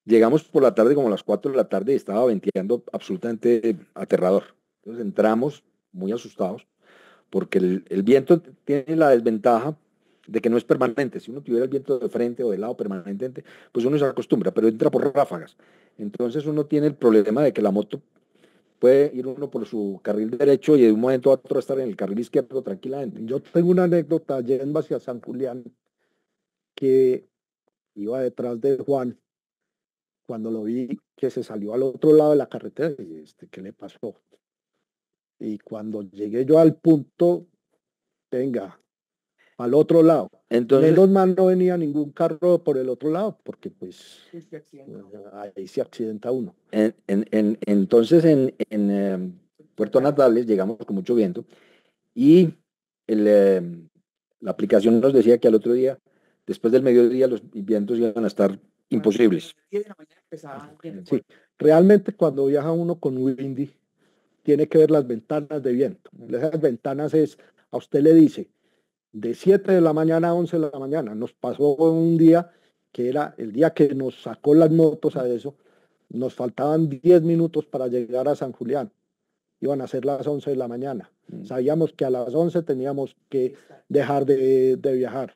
llegamos por la tarde, como a las 4 de la tarde, y estaba venteando absolutamente aterrador. Entonces entramos muy asustados, porque el viento tiene la desventaja de que no es permanente. Si uno tuviera el viento de frente o de lado permanentemente, pues uno se acostumbra, pero entra por ráfagas. Entonces uno tiene el problema de que la moto puede ir uno por su carril derecho y de un momento a otro estar en el carril izquierdo tranquilamente. Yo tengo una anécdota yendo hacia San Julián, que iba detrás de Juan, cuando lo vi que se salió al otro lado de la carretera, y ¿qué le pasó? Y cuando llegué yo al punto, venga, al otro lado. Entonces, menos mal no venía ningún carro por el otro lado, porque pues ahí se accidenta uno. Entonces en Puerto Natales llegamos con mucho viento y la aplicación nos decía que al otro día, después del mediodía, los vientos iban a estar imposibles. Sí, realmente cuando viaja uno con Windy, tiene que ver las ventanas de viento. Esas ventanas a usted le dice, de 7 de la mañana a 11 de la mañana. Nos pasó un día que era el día que nos sacó las motos a eso, nos faltaban 10 minutos para llegar a San Julián. Iban a ser las 11 de la mañana. Sabíamos que a las 11 teníamos que dejar de viajar.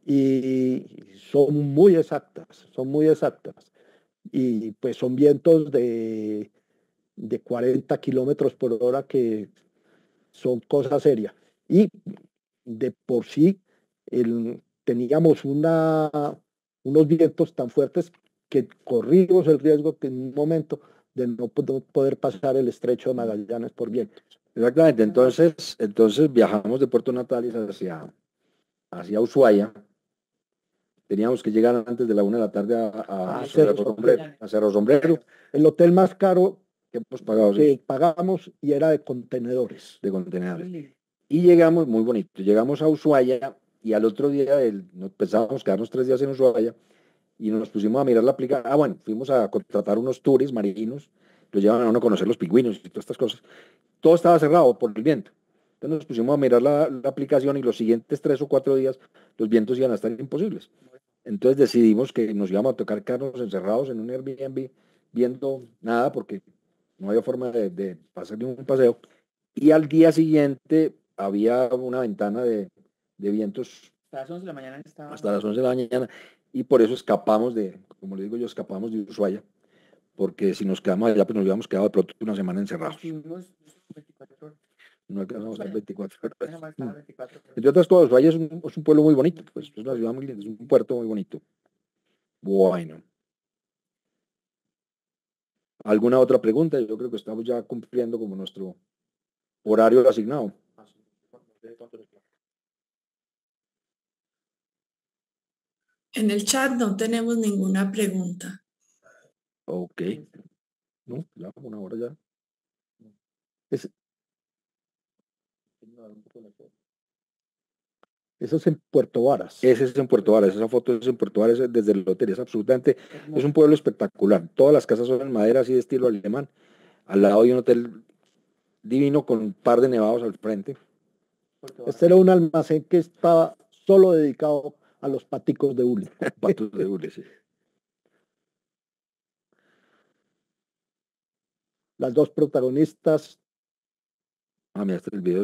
Y son muy exactas, son muy exactas. Y pues son vientos de 40 kilómetros por hora que son cosas serias. Y de por sí teníamos unos vientos tan fuertes que corrimos el riesgo que en un momento de no poder pasar el estrecho de Magallanes por vientos. Exactamente, entonces viajamos de Puerto Natales hacia Ushuaia. Teníamos que llegar antes de la 1 de la tarde a Cerro Sombrero. El hotel más caro que hemos pagado, que pagamos, y era de contenedores. De contenedores. Y llegamos, muy bonito, llegamos a Ushuaia y al otro día pensábamos quedarnos 3 días en Ushuaia y nos pusimos a mirar la aplicación. Bueno, fuimos a contratar unos tours marinos, los llevan a uno a conocer los pingüinos y todas estas cosas. Todo estaba cerrado por el viento. Entonces nos pusimos a mirar la aplicación y los siguientes 3 o 4 días los vientos iban a estar imposibles. Entonces decidimos que nos íbamos a tocar quedarnos encerrados en un Airbnb viendo nada porque no había forma de hacer ningún paseo. Y al día siguiente había una ventana de vientos hasta las 11 de la mañana. Hasta las 11 de la mañana. Y por eso escapamos como le digo yo, escapamos de Ushuaia. Porque si nos quedamos allá, pues nos hubiéramos quedado de pronto una semana encerrados. Estuvimos 24 horas. No alcanzamos a estar 24 horas. 24 horas. Entre otras cosas, Ushuaia es un pueblo muy bonito. Pues es una ciudad muy linda, es un puerto muy bonito. Bueno. ¿Alguna otra pregunta? Yo creo que estamos ya cumpliendo como nuestro horario asignado. En el chat no tenemos ninguna pregunta. Ok. No, ya 1 hora ya. Eso es en Puerto Varas. Ese es en Puerto Varas, esa foto es en Puerto Varas desde el hotel, es absolutamente, es un pueblo espectacular. Todas las casas son en madera, así de estilo alemán. Al lado hay un hotel divino con un par de nevados al frente. Este era un almacén que estaba solo dedicado a los paticos de hule. Patos de hule, sí. Las dos protagonistas. Mira, este es el video.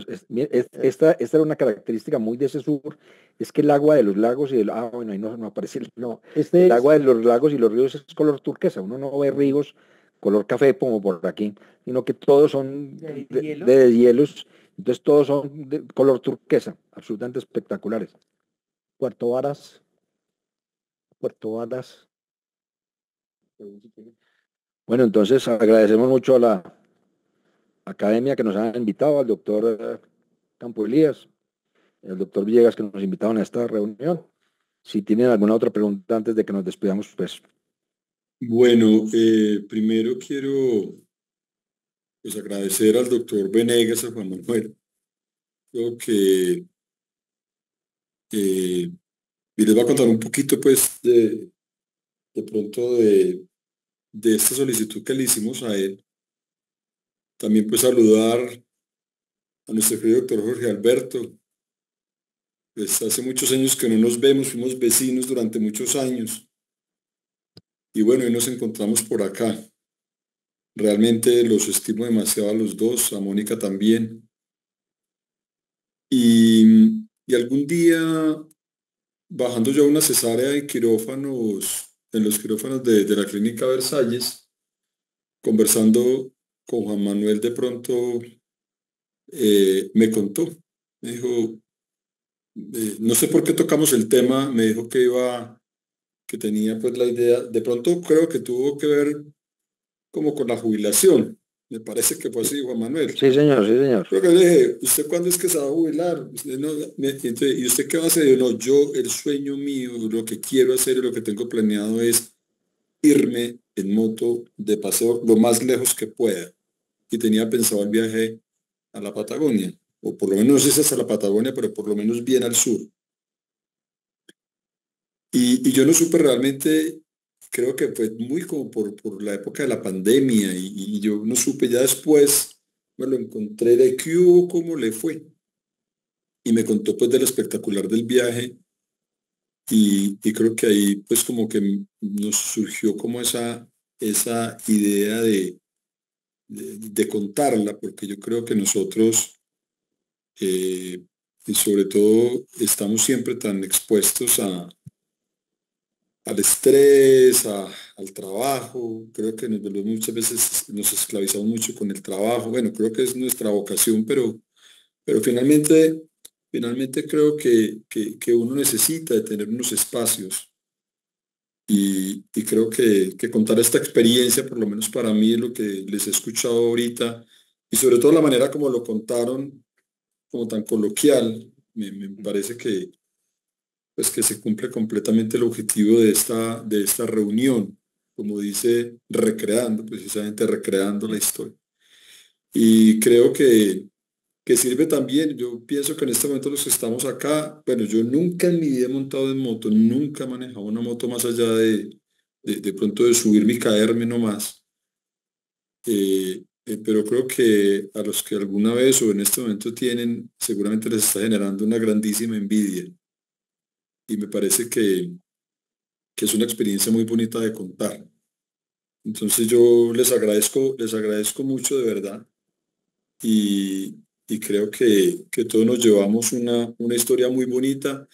Esta era una característica muy de ese sur, es que el agua de los lagos y bueno, ahí no aparece el agua de los lagos y los ríos es color turquesa. Uno no ve ríos color café como por aquí, sino que todos son de deshielos. Entonces todos son de color turquesa, absolutamente espectaculares. Puerto Varas. Bueno, entonces agradecemos mucho a la academia que nos ha invitado, al doctor Campo Elías, al doctor Villegas que nos invitaron a esta reunión. Si tienen alguna otra pregunta antes de que nos despidamos, pues. Bueno, primero quiero pues agradecer al doctor Venegas, a Juan Manuel. Creo que y les voy a contar un poquito pues de pronto de esta solicitud que le hicimos a él. También pues saludar a nuestro querido doctor Jorge Alberto. Pues hace muchos años que no nos vemos, fuimos vecinos durante muchos años. Y bueno, hoy nos encontramos por acá. Realmente los estimo demasiado a los dos, a Mónica también. Y algún día, bajando yo a una cesárea en los quirófanos de la clínica Versalles, conversando con Juan Manuel, de pronto me contó, me dijo, no sé por qué tocamos el tema, me dijo que tenía pues la idea, de pronto creo que tuvo que ver como con la jubilación. Me parece que fue así, Juan Manuel. Sí, señor, sí, señor. Creo que le dije, ¿usted cuándo es que se va a jubilar? Usted no, ¿y usted qué va a hacer? No, yo, el sueño mío, lo que quiero hacer y lo que tengo planeado es irme en moto de paseo lo más lejos que pueda. Y tenía pensado el viaje a la Patagonia, o por lo menos no sé si es a la Patagonia, pero por lo menos bien al sur. Y yo no supe realmente, creo que fue muy como por la época de la pandemia y yo no supe, ya después me lo encontré de qué hubo, cómo le fue. Y me contó pues del espectacular del viaje y creo que ahí pues como que nos surgió como esa idea de contarla, porque yo creo que nosotros y sobre todo estamos siempre tan expuestos al estrés, al trabajo. Creo que muchas veces nos esclavizamos mucho con el trabajo. Bueno, creo que es nuestra vocación, pero Pero finalmente creo que uno necesita de tener unos espacios y creo que contar esta experiencia, por lo menos para mí, es lo que les he escuchado ahorita y sobre todo la manera como lo contaron, como tan coloquial, me parece que, pues que se cumple completamente el objetivo de esta reunión, como dice, recreando, precisamente recreando la historia. Y creo que sirve también, yo pienso que en este momento los que estamos acá, bueno, yo nunca en mi vida he montado en moto, nunca he manejado una moto más allá de pronto de subirme y caerme nomás. Pero creo que a los que alguna vez o en este momento tienen, seguramente les está generando una grandísima envidia. Y me parece que es una experiencia muy bonita de contar. Entonces yo les agradezco mucho de verdad. Y creo que todos nos llevamos una historia muy bonita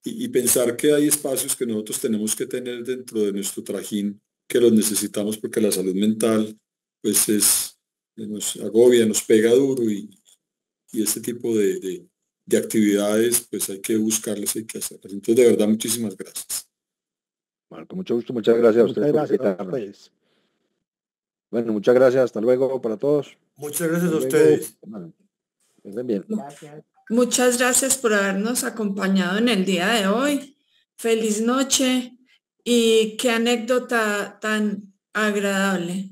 y pensar que hay espacios que nosotros tenemos que tener dentro de nuestro trajín, que los necesitamos porque la salud mental pues nos agobia, nos pega duro y este tipo de actividades pues hay que buscarlas, hay que hacerlas. Entonces de verdad muchísimas gracias. Bueno, con mucho gusto, muchas gracias a ustedes por Muchas gracias a invitarnos. ustedes. Bueno, muchas gracias, hasta luego para todos. Muchas gracias a Hasta ustedes. luego. Bueno, que estén bien. Gracias. Muchas gracias por habernos acompañado en el día de hoy. Feliz noche y qué anécdota tan agradable.